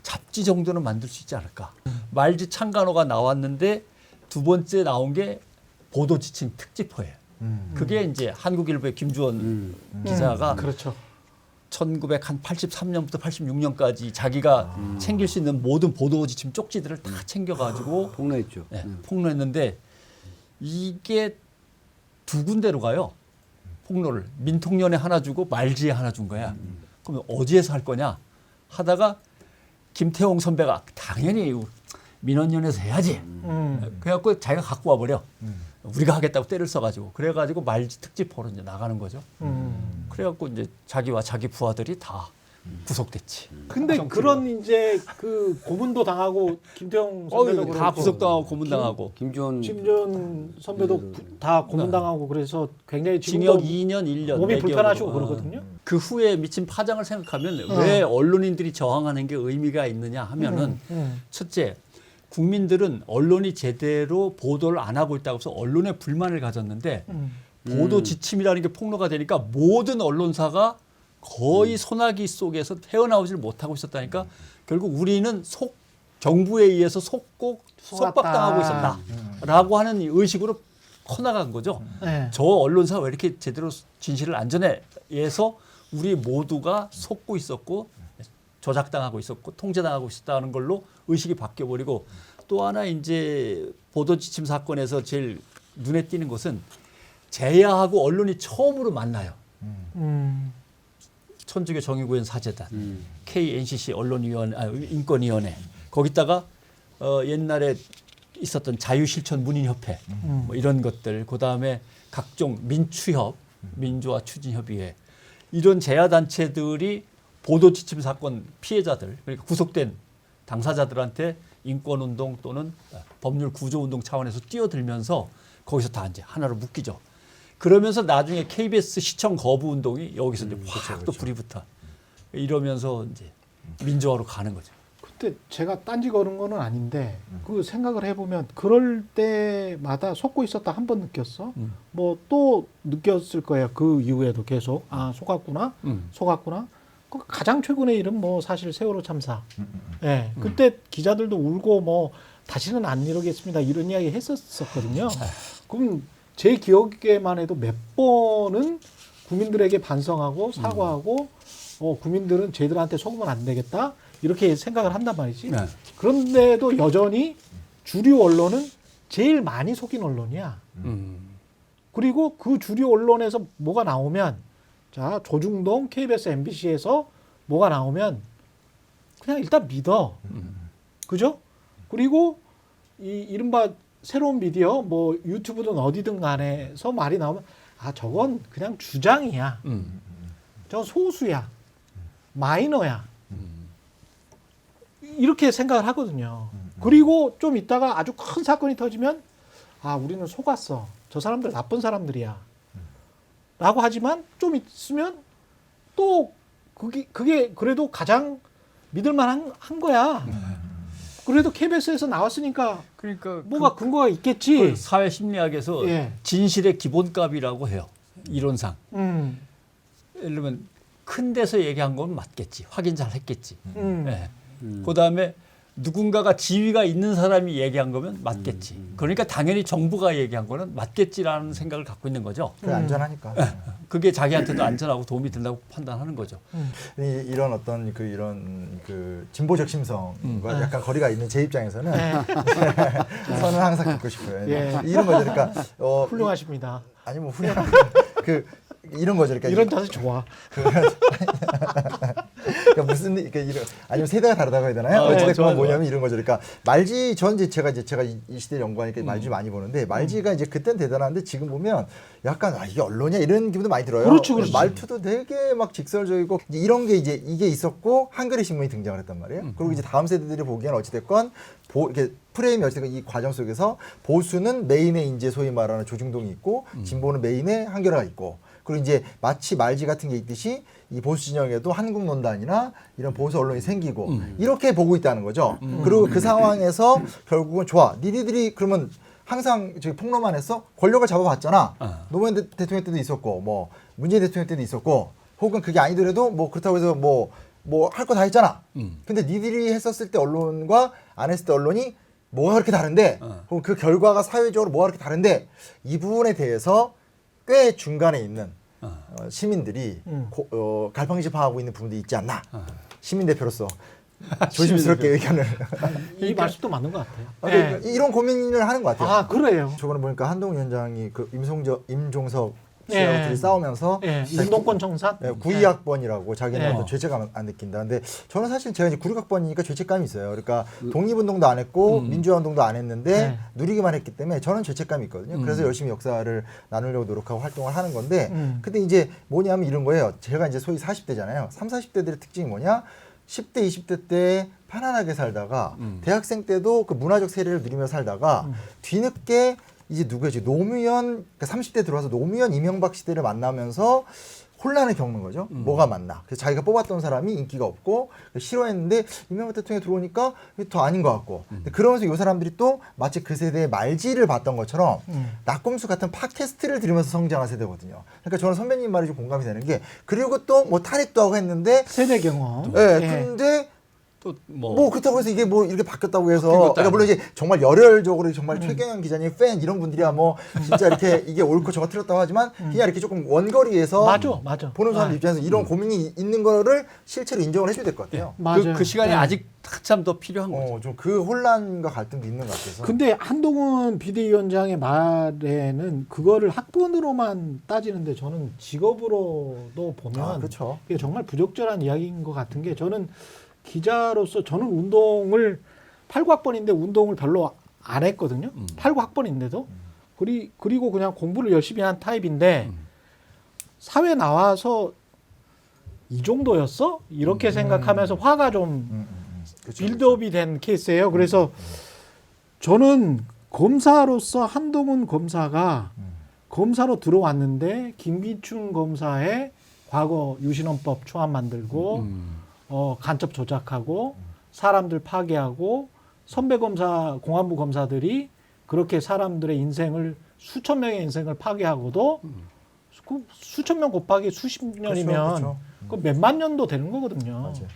잡지 정도는 만들 수 있지 않을까. 말지 창간호가 나왔는데 두 번째 나온 게 보도지침 특집호예요. 그게 이제 한국일보의 김주원 기자가 그렇죠. 1983년부터 86년까지 자기가 챙길 수 있는 모든 보도 지침 쪽지들을 다 챙겨가지고 폭로했죠. 네, 폭로했는데 이게 두 군데로 가요. 폭로를 민통년에 하나 주고 말지에 하나 준 거야. 그러면 어디에서 할 거냐 하다가 김태홍 선배가 당연히 민원연에서 해야지. 그래갖고 자기가 갖고 와버려. 우리가 하겠다고 때를 써가지고 그래가지고 말지 특집포로 이제 나가는 거죠. 그래갖고 이제 자기와 자기 부하들이 다 구속됐지. 근데 그런 이제 그 고문도 당하고 김태형 선배도 다 그렇고 구속당하고 고문당하고 김준 선배도 다 고문당하고 그래서 굉장히 징역 지금도 2년 1년 몸이 매겨로. 불편하시고 그러거든요. 그 후에 미친 파장을 생각하면 왜 언론인들이 저항하는 게 의미가 있느냐 하면은 첫째, 국민들은 언론이 제대로 보도를 안 하고 있다고 해서 언론에 불만을 가졌는데 보도 지침이라는 게 폭로가 되니까 모든 언론사가 거의 소나기 속에서 헤어나오질 못하고 있었다니까 결국 우리는 정부에 의해서 속박당하고 있었다라고 하는 의식으로 커나간 거죠. 네. 저 언론사 왜 이렇게 제대로 진실을 안 전해서 우리 모두가 속고 있었고 조작당하고 있었고 통제당하고 있었다는 걸로 의식이 바뀌어버리고 또 하나 이제 보도지침 사건에서 제일 눈에 띄는 것은 제야하고 언론이 처음으로 만나요. 천주교 정의구현 사재단, KNCC 인권위원회 거기다가 옛날에 있었던 자유실천 문인협회 뭐 이런 것들 그다음에 각종 민추협, 민주화 추진협의회 이런 제야단체들이 보도지침 사건 피해자들 그러니까 구속된 당사자들한테 인권운동 또는 법률 구조운동 차원에서 뛰어들면서 거기서 다 이제 하나로 묶이죠. 그러면서 나중에 KBS 시청 거부 운동이 여기서 이제 확 또 불이 붙어 이러면서 이제 민주화로 가는 거죠. 그때 제가 딴지 거는 거는 아닌데 그 생각을 해보면 그럴 때마다 속고 있었다 한 번 느꼈어. 뭐 또 느꼈을 거예요. 그 이후에도 계속 속았구나, 속았구나. 그 가장 최근의 일은 뭐 사실 세월호 참사. 예, 그때 기자들도 울고 뭐 다시는 안 이러겠습니다 이런 이야기 했었거든요. 그럼 제 기억에만 해도 몇 번은 국민들에게 반성하고 사과하고 국민들은 쟤들한테 속으면 안 되겠다 이렇게 생각을 한단 말이지. 네. 그런데도 여전히 주류 언론은 제일 많이 속인 언론이야. 그리고 그 주류 언론에서 뭐가 나오면 자 조중동 KBS MBC에서 뭐가 나오면 그냥 일단 믿어. 그죠? 그리고 이 이른바 새로운 미디어 뭐 유튜브든 어디든 간에서 말이 나오면 저건 그냥 주장이야. 저건 소수야. 마이너야. 이렇게 생각을 하거든요. 그리고 좀 있다가 아주 큰 사건이 터지면 우리는 속았어. 저 사람들 나쁜 사람들이야. 라고 하지만 좀 있으면 또 그게 그래도 가장 믿을만한 한 거야. 그래도 KBS에서 나왔으니까 그러니까 뭐가 근거가 있겠지. 그 사회 심리학에서 진실의 기본값이라고 해요. 이론상. 예를 들면 큰 데서 얘기한 건 맞겠지. 확인 잘 했겠지. 예. 그다음에 누군가가 지위가 있는 사람이 얘기한 거면 맞겠지. 그러니까 당연히 정부가 얘기한 거는 맞겠지라는 생각을 갖고 있는 거죠. 그게 안전하니까. 그게 자기한테도 안전하고 도움이 된다고 판단하는 거죠. 이런 어떤 이런 진보적 심성과 약간 거리가 있는 제 입장에서는 저는 항상 듣고 싶어요. 이런 거죠. 그러니까 훌륭하십니다. 아니 뭐 훌륭한 이런 거죠. 그러니까 이런 자세 좋아. 그러니까 무슨 이런 아니면 세대가 다르다고 해야 되나요? 어쨌든 뭐냐면 이런 거죠. 그러니까 말지 전 이제 제가 이 시대 연구하니까 말지 많이 보는데 말지가 이제 그땐 대단한데 지금 보면 약간 이게 언론이야 이런 기분도 많이 들어요. 그렇죠. 말투도 되게 막 직설적이고 이런 게 이게 있었고 한겨레 신문이 등장을 했단 말이에요. 그리고 이제 다음 세대들이 보기에는 어찌됐건 이렇게 프레임이 어찌됐건 이 과정 속에서 보수는 메인에 이제 소위 말하는 조중동이 있고 진보는 메인에 한겨레가 있고 그리고 이제 마치 말지 같은 게 있듯이 이 보수 진영에도 한국논단이나 이런 보수 언론이 생기고 이렇게 보고 있다는 거죠. 그리고 그 상황에서 결국은 좋아. 니들이 그러면 항상 저기 폭로만 했어? 권력을 잡아봤잖아. 노무현 대통령 때도 있었고 뭐 문재인 대통령 때도 있었고 혹은 그게 아니더라도 뭐 그렇다고 해서 뭐 할 거 다 했잖아. 근데 니들이 했었을 때 언론과 안 했을 때 언론이 뭐가 그렇게 다른데 혹은 그 결과가 사회적으로 뭐가 그렇게 다른데 이 부분에 대해서 꽤 중간에 있는 시민들이 갈팡질팡하고 있는 부분도 있지 않나. 시민 대표로서 조심스럽게 의견을. 이 말씀도 맞는 것 같아요. 그러니까 이런 고민을 하는 것 같아요. 그래요. 저번에 보니까 한동훈 위원장이 그 임종석 씨하고 예. 둘이 싸우면서 예, 운동권 청산. 네, 구의학번이라고 자기는 예. 어떤 죄책감 안 느낀다. 근데 저는 사실 제가 이제 96학번이니까 죄책감이 있어요. 그러니까 독립운동도 안 했고 민주화운동도 안 했는데 네. 누리기만 했기 때문에 저는 죄책감이 있거든요. 그래서 열심히 역사를 나누려고 노력하고 활동을 하는 건데 근데 이제 뭐냐면 이런 거예요. 제가 이제 소위 40대잖아요. 30, 40대들의 특징이 뭐냐? 10대, 20대 때 편안하게 살다가 대학생 때도 그 문화적 세례를 누리며 살다가 뒤늦게 이제 누구지 노무현 그러니까 30대 들어와서 노무현 이명박 시대를 만나면서 혼란을 겪는 거죠. 뭐가 맞나. 그래서 자기가 뽑았던 사람이 인기가 없고 싫어했는데 이명박 대통령이 들어오니까 더 아닌 것 같고. 근데 그러면서 이 사람들이 또 마치 그 세대의 말지를 봤던 것처럼 낙곰수 같은 팟캐스트를 들으면서 성장한 세대거든요. 그러니까 저는 선배님 말이 좀 공감이 되는 게 그리고 또 뭐 탈핵도 하고 했는데 세대 경험. 예, 예. 근데 또 뭐 그렇다고 해서 이게 뭐 이렇게 바뀌었다고 해서 바뀐 것도 그러니까 물론 이제 정말 열혈적으로 정말 최경영 기자님 팬 이런 분들이야 뭐 진짜 이렇게 이게 옳고 저거 틀렸다고 하지만 그냥 이렇게 조금 원거리에서 맞아. 보는 사람들 입장에서 이런 고민이 있는 거를 실제로 인정을 해줘야 될 것 같아요. 맞아요. 그 시간이 예. 아직 한참 더 필요한 거죠. 좀 그 혼란과 갈등도 있는 것 같아서. 근데 한동훈 비대위원장의 말에는 그거를 학번으로만 따지는데 저는 직업으로도 보면 그렇죠. 이게 정말 부적절한 이야기인 것 같은 게 저는 기자로서 저는 운동을 89학번인데 운동을 별로 안 했거든요. 89학번인데도 그리고 그냥 공부를 열심히 한 타입인데 사회 나와서 이 정도였어? 이렇게 생각하면서 화가 좀 그쵸, 빌드업이 된 케이스예요. 그래서 저는 검사로서 한동훈 검사가 검사로 들어왔는데 김기춘 검사의 과거 유신헌법 초안 만들고 간첩 조작하고 사람들 파괴하고 선배 검사 공안부 검사들이 그렇게 사람들의 인생을 수천 명의 인생을 파괴하고도 그 수천 명 곱하기 수십 년이면 그렇죠. 그 몇만 년도 되는 거거든요. 맞아요.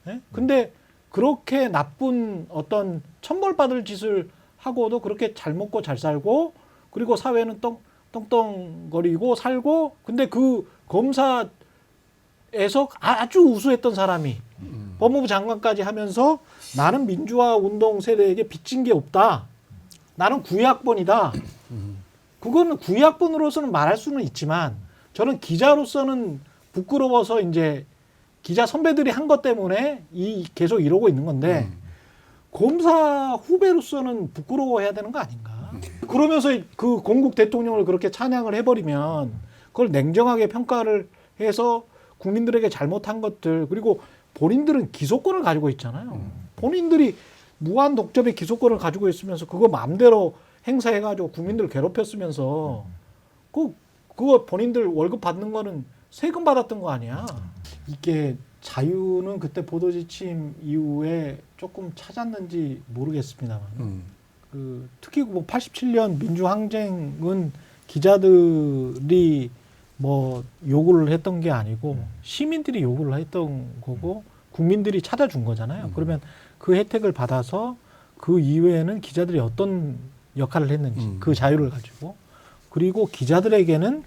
예? 근데 그렇게 나쁜 어떤 천벌받을 짓을 하고도 그렇게 잘 먹고 잘 살고 그리고 사회는 떵떵거리고 살고 근데 그 검사에서 아주 우수했던 사람이 법무부 장관까지 하면서 나는 민주화 운동 세대에게 빚진 게 없다. 나는 구의학번이다. 그거는 구의학번으로서는 말할 수는 있지만 저는 기자로서는 부끄러워서 이제 기자 선배들이 한 것 때문에 계속 이러고 있는 건데 검사 후배로서는 부끄러워해야 되는 거 아닌가? 그러면서 그 건국 대통령을 그렇게 찬양을 해버리면 그걸 냉정하게 평가를 해서 국민들에게 잘못한 것들 그리고 본인들은 기소권을 가지고 있잖아요. 본인들이 무한 독점의 기소권을 가지고 있으면서 그거 마음대로 행사해가지고 국민들을 괴롭혔으면서 그거 본인들 월급 받는 거는 세금 받았던 거 아니야. 이게 자유는 그때 보도지침 이후에 조금 찾았는지 모르겠습니다만 특히 뭐 87년 민주항쟁은 기자들이 뭐 요구를 했던 게 아니고 시민들이 요구를 했던 거고 국민들이 찾아준 거잖아요. 그러면 그 혜택을 받아서 그 이후에는 기자들이 어떤 역할을 했는지 그 자유를 가지고 그리고 기자들에게는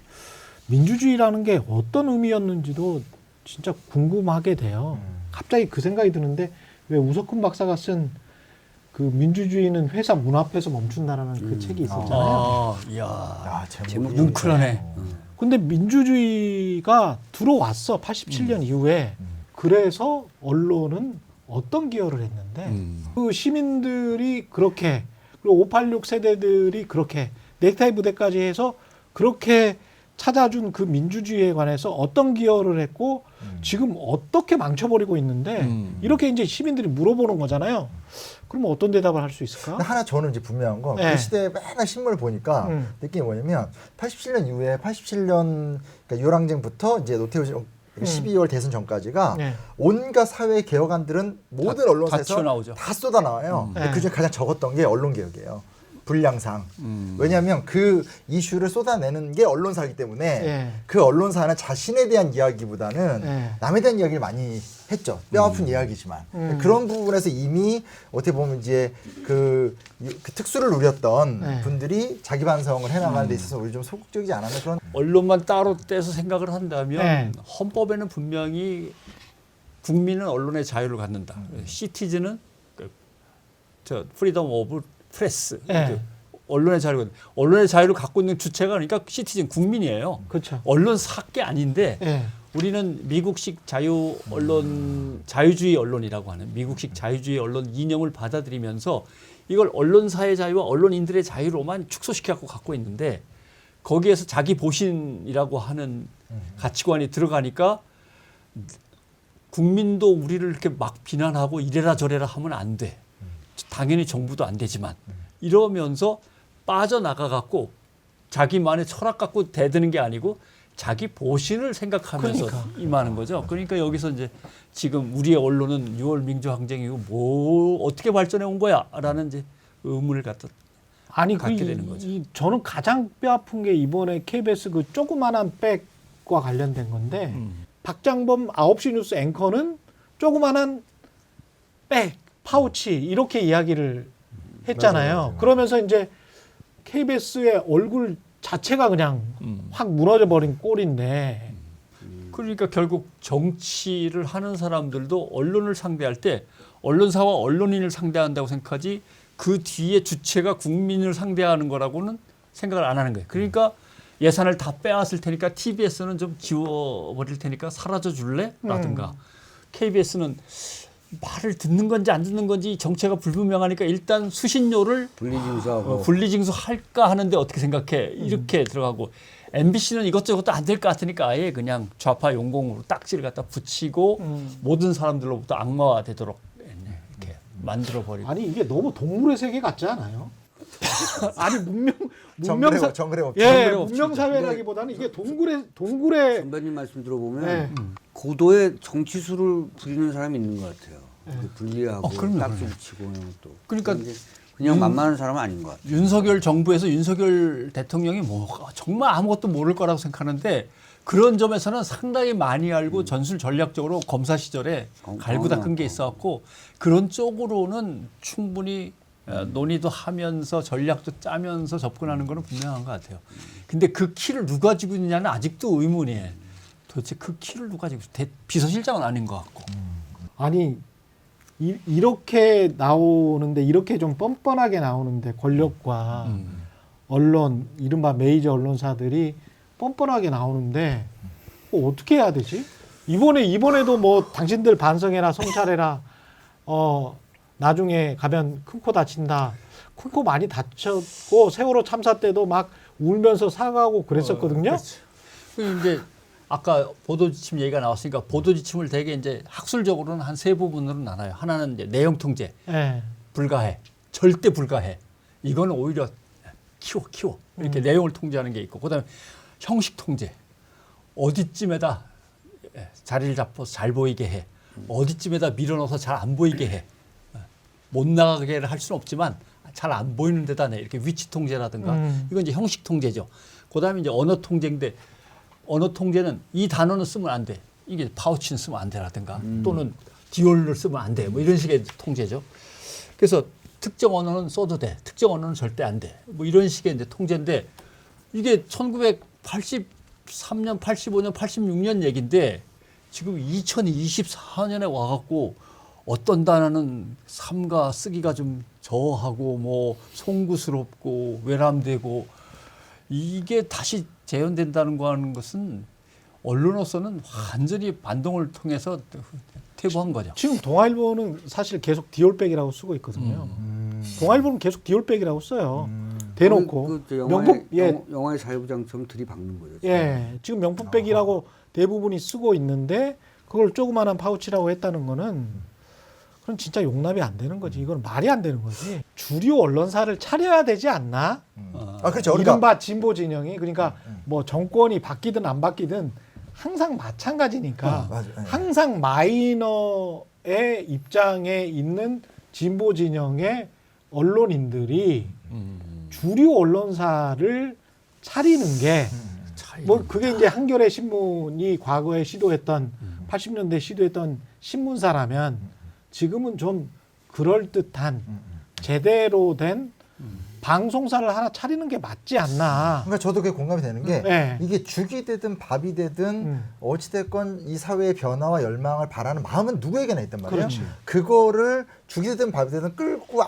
민주주의라는 게 어떤 의미였는지도 진짜 궁금하게 돼요. 갑자기 그 생각이 드는데 왜 우석훈 박사가 쓴 그 민주주의는 회사 문 앞에서 멈춘다라는 그 책이 있었잖아요. 야, 제목이 뭉클하네. 근데 민주주의가 들어왔어. 87년 이후에. 그래서 언론은 어떤 기여를 했는데 그 시민들이 그렇게 그리고 586 세대들이 그렇게 넥타이 부대까지 해서 그렇게 찾아준 그 민주주의에 관해서 어떤 기여를 했고 지금 어떻게 망쳐버리고 있는데 이렇게 이제 시민들이 물어보는 거잖아요. 그럼 어떤 대답을 할 수 있을까? 하나 저는 이제 분명한 건 그 네. 시대에 맨날 신문을 보니까 느낌이 뭐냐면 87년 이후에 87년 그러니까 유월항쟁부터 이제 노태우 12월 대선 전까지가 네. 온갖 사회 개혁안들은 모든 언론사에서 튀어나오죠. 다 쏟아 나와요. 네. 그중에 가장 적었던 게 언론 개혁이에요. 분량상. 왜냐하면 그 이슈를 쏟아내는 게 언론사이기 때문에 네. 그 언론사는 자신에 대한 이야기보다는 네. 남에 대한 이야기를 많이 했죠. 뼈아픈 이야기지만. 그런 부분에서 이미 어떻게 보면 이제 그 특수를 누렸던 네. 분들이 자기 반성을 해나가는 데 있어서 우리 좀 소극적이지 않았나 그런. 언론만 따로 떼서 생각을 한다면 네. 헌법에는 분명히 국민은 언론의 자유를 갖는다. 시티즌은 저 프리덤 오브 프레스 네. 언론의 자유거든요. 언론의 자유를 갖고 있는 주체가 그러니까 시티즌 국민이에요. 그렇죠. 언론사게 아닌데 예. 우리는 미국식 자유 언론, 자유주의 언론이라고 하는 미국식 자유주의 언론 이념을 받아들이면서 이걸 언론사의 자유와 언론인들의 자유로만 축소시켜 갖고 있는데 거기에서 자기 보신이라고 하는 가치관이 들어가니까 국민도 우리를 이렇게 막 비난하고 이래라 저래라 하면 안 돼. 당연히 정부도 안 되지만 이러면서 빠져나가 갖고 자기만의 철학 갖고 대드는 게 아니고 자기 보신을 생각하면서 임하는 거죠. 그러니까 여기서 이제 지금 우리의 언론은 6월 민주항쟁이고 뭐 어떻게 발전해 온 거야라는 이제 의문을 갖다 아니 갖게 되는 거죠. 저는 가장 뼈 아픈 게 이번에 KBS 그 조그만한 백과 관련된 건데 박장범 9시 뉴스 앵커는 조그만한 백, 파우치 이렇게 이야기를 했잖아요. 맞아요. 그러면서 이제 KBS의 얼굴 자체가 그냥 확 무너져 버린 꼴인데 그러니까 결국 정치를 하는 사람들도 언론을 상대할 때 언론사와 언론인을 상대한다고 생각하지 그 뒤에 주체가 국민을 상대하는 거라고는 생각을 안 하는 거예요. 그러니까 예산을 다 빼앗을 테니까 TBS는 좀 지워버릴 테니까 사라져 줄래? 라든가 KBS는 말을 듣는 건지 안 듣는 건지 정체가 불분명하니까 일단 수신료를 분리징수하고 분리징수 할까 하는데 어떻게 생각해? 이렇게 들어가고 MBC는 이것저것 안 될 것 같으니까 아예 그냥 좌파 용공으로 딱지를 갖다 붙이고 모든 사람들로부터 악마화 되도록 이렇게 만들어버리고. 아니 이게 너무 동물의 세계 같지 않아요? 아니 문명 정글의 법칙. 예, 정글의 문명 사회라기보다는 이게 동굴의 선배님 말씀 들어보면 네. 고도의 정치수를 부리는 사람이 있는 것 같아요. 그 분리하고 그럼요, 딱지 그럼요. 붙이고 이런 것도. 그러니까 근데 그냥 만만한 사람은 아닌 것 같아요. 윤석열 정부에서 윤석열 대통령이 뭐 정말 아무것도 모를 거라고 생각하는데 그런 점에서는 상당히 많이 알고 전술 전략적으로 검사 시절에 갈고 닦은 게 있어갖고 그런 쪽으로는 충분히 논의도 하면서 전략도 짜면서 접근하는 거는 분명한 것 같아요. 근데 그 키를 누가 쥐고 있느냐는 아직도 의문이에요. 도대체 그 키를 누가 쥐고 있어요? 비서실장은 아닌 것 같고. 아니 이렇게 나오는데 이렇게 좀 뻔뻔하게 나오는데 권력과 언론 이른바 메이저 언론사들이 뻔뻔하게 나오는데 어떻게 해야 되지? 이번에도 뭐 당신들 반성해라 성찰해라 나중에 가면 큰 코 다친다. 큰 코 많이 다쳤고 세월호 참사 때도 막 울면서 사과하고 그랬었거든요. 그렇죠. 이제 아까 보도지침 얘기가 나왔으니까 보도지침을 되게 이제 학술적으로는 한 세 부분으로 나눠요. 하나는 이제 내용 통제, 예. 불가해, 절대 불가해. 이거는 오히려 키워 이렇게 내용을 통제하는 게 있고, 그다음에 형식 통제. 어디쯤에다 자리를 잡아서 잘 보이게 해. 어디쯤에다 밀어넣어서 잘 안 보이게 해. 못 나가게 할 수는 없지만 잘 안 보이는 데다 내. 이렇게 위치 통제라든가. 이건 이제 형식 통제죠. 그다음에 이제 언어 통제인데 언어 통제는 이 단어는 쓰면 안 돼. 이게 파우치는 쓰면 안 돼라든가 또는 디올을 쓰면 안 돼. 뭐 이런 식의 통제죠. 그래서 특정 언어는 써도 돼. 특정 언어는 절대 안 돼. 뭐 이런 식의 이제 통제인데 이게 1983년, 85년, 86년 얘기인데 지금 2024년에 와갖고 어떤 단어는 삼가 쓰기가 좀 저하고 뭐 송구스럽고 외람되고 이게 다시 재현된다는 거 하는 것은 언론으로서는 완전히 반동을 통해서 퇴보한 거죠. 지금 동아일보는 사실 계속 디올백이라고 쓰고 있거든요. 동아일보는 계속 디올백이라고 써요. 대놓고 영화의 자유부장처럼 들이박는 거죠. 예, 지금 명품백이라고 대부분이 쓰고 있는데 그걸 조그마한 파우치라고 했다는 거는 그건 진짜 용납이 안 되는 거지. 이건 말이 안 되는 거지. 주류 언론사를 차려야 되지 않나? 그렇죠. 이른바 진보 진영이 그러니까 뭐 정권이 바뀌든 안 바뀌든 항상 마찬가지니까 맞아요. 항상 마이너의 입장에 있는 진보 진영의 언론인들이 주류 언론사를 차리는 게 뭐 그게 이제 한겨레 신문이 과거에 시도했던 80년대 시도했던 신문사라면 지금은 좀 그럴듯한 제대로 된 방송사를 하나 차리는 게 맞지 않나. 그러니까 저도 그게 공감이 되는 게 네. 이게 죽이 되든 밥이 되든 어찌됐건 이 사회의 변화와 열망을 바라는 마음은 누구에게나 있단 말이에요. 그렇지. 그거를 죽이 되든 밥이 되든 끌고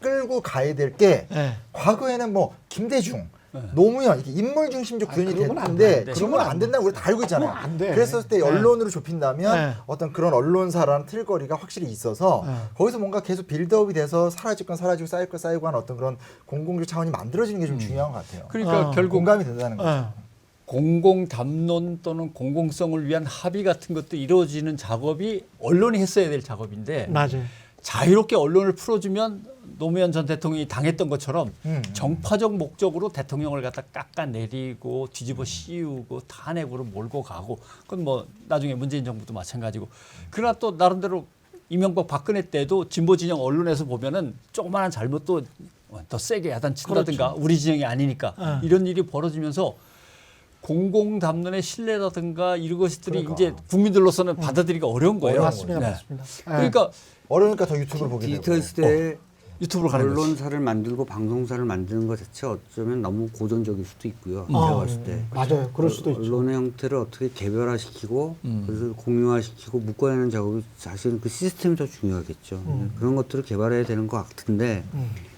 끌고 가야 될 게 예. 과거에는 뭐 김대중, 노무현 이렇게 인물 중심적 구현이 그러면 안 됐는데 돼. 지금은 안 된다고 우리가 다 알고 있잖아요. 그건 안 돼. 그랬을 때 네. 언론으로 좁힌다면 네. 어떤 그런 언론사라는 틀거리가 확실히 있어서 네. 거기서 뭔가 계속 빌드업이 돼서 사라질 건 사라지고 쌓일 건 쌓이고 하는 어떤 그런 공공적 차원이 만들어지는 게 좀 중요한 것 같아요. 그러니까 어. 결국 공감이 된다는 거죠. 예. 공공 담론 또는 공공성을 위한 합의 같은 것도 이루어지는 작업이 언론이 했어야 될 작업인데 맞아요. 자유롭게 언론을 풀어주면 노무현 전 대통령이 당했던 것처럼 정파적 목적으로 대통령을 갖다 깎아내리고 뒤집어 씌우고 탄핵으로 몰고 가고 그건 뭐 나중에 문재인 정부도 마찬가지고 그러나 또 나름대로 이명박 박근혜 때도 진보 진영 언론에서 보면은 조그마한 잘못도 더 세게 야단친다든가 그렇죠. 우리 진영이 아니니까 이런 일이 벌어지면서 공공 담론의 신뢰라든가 이런 것들이 그러니까. 이제 국민들로서는 받아들이기가 어려운 거예요. 맞습니다. 네. 맞습니다. 예. 그러니까 어려우니까 더 유튜브를 보게 되고. 디지털 시대에 유튜브로 가는 거지. 언론사를 만들고 방송사를 만드는 것 자체 어쩌면 너무 고전적일 수도 있고요. 어, 제가 봤을 때. 맞아요. 그럴 수도 있죠. 언론의 형태를 어떻게 개별화시키고 그래서 공유화시키고 묶어내는 작업이 사실은 그 시스템이 더 중요하겠죠. 그런 것들을 개발해야 되는 것 같은데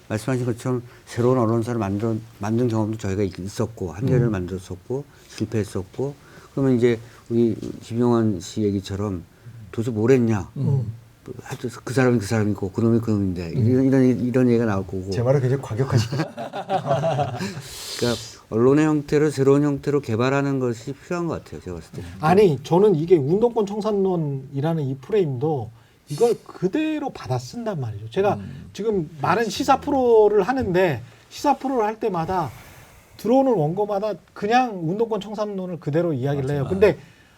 말씀하신 것처럼 새로운 언론사를 만든 경험도 저희가 있었고 한겨레를 만들었었고 실패했었고 그러면 이제 우리 김용환 씨 얘기처럼 도대체 뭘 했냐. 하여튼 그 사람이 그 사람이고 그놈이 그놈인데 이런 얘기가 나올 거고. 제 말을 굉장히 과격하시죠. 그러니까 언론의 형태를 새로운 형태로 개발하는 것이 필요한 것 같아요. 제가 봤을 때. 아니 저는 이게 운동권 청산론이라는 이 프레임도 이걸 그대로 받아 쓴단 말이죠. 제가 지금 많은 시사 프로를 하는데 시사 프로를 할 때마다 들어오는 원고마다 그냥 운동권 청산론을 그대로 이야기를 해요. 근데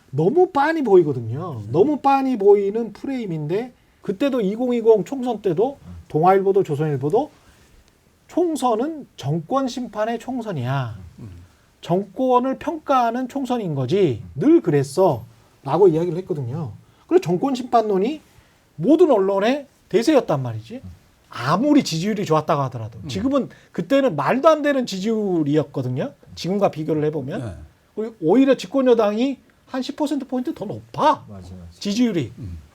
너무 빤히 보이거든요. 너무 빤히 보이는 프레임인데 그때도 2020 총선 때도 동아일보도 조선일보도 총선은 정권 심판의 총선이야. 정권을 평가하는 총선인 거지. 늘 그랬어. 라고 이야기를 했거든요. 그래서 정권 심판론이 모든 언론의 대세였단 말이지. 아무리 지지율이 좋았다고 하더라도. 지금은 그때는 말도 안 되는 지지율이었거든요. 지금과 비교를 해보면. 네. 그리고 오히려 집권 여당이 한 10%포인트 더 높아. 맞아요. 지지율이.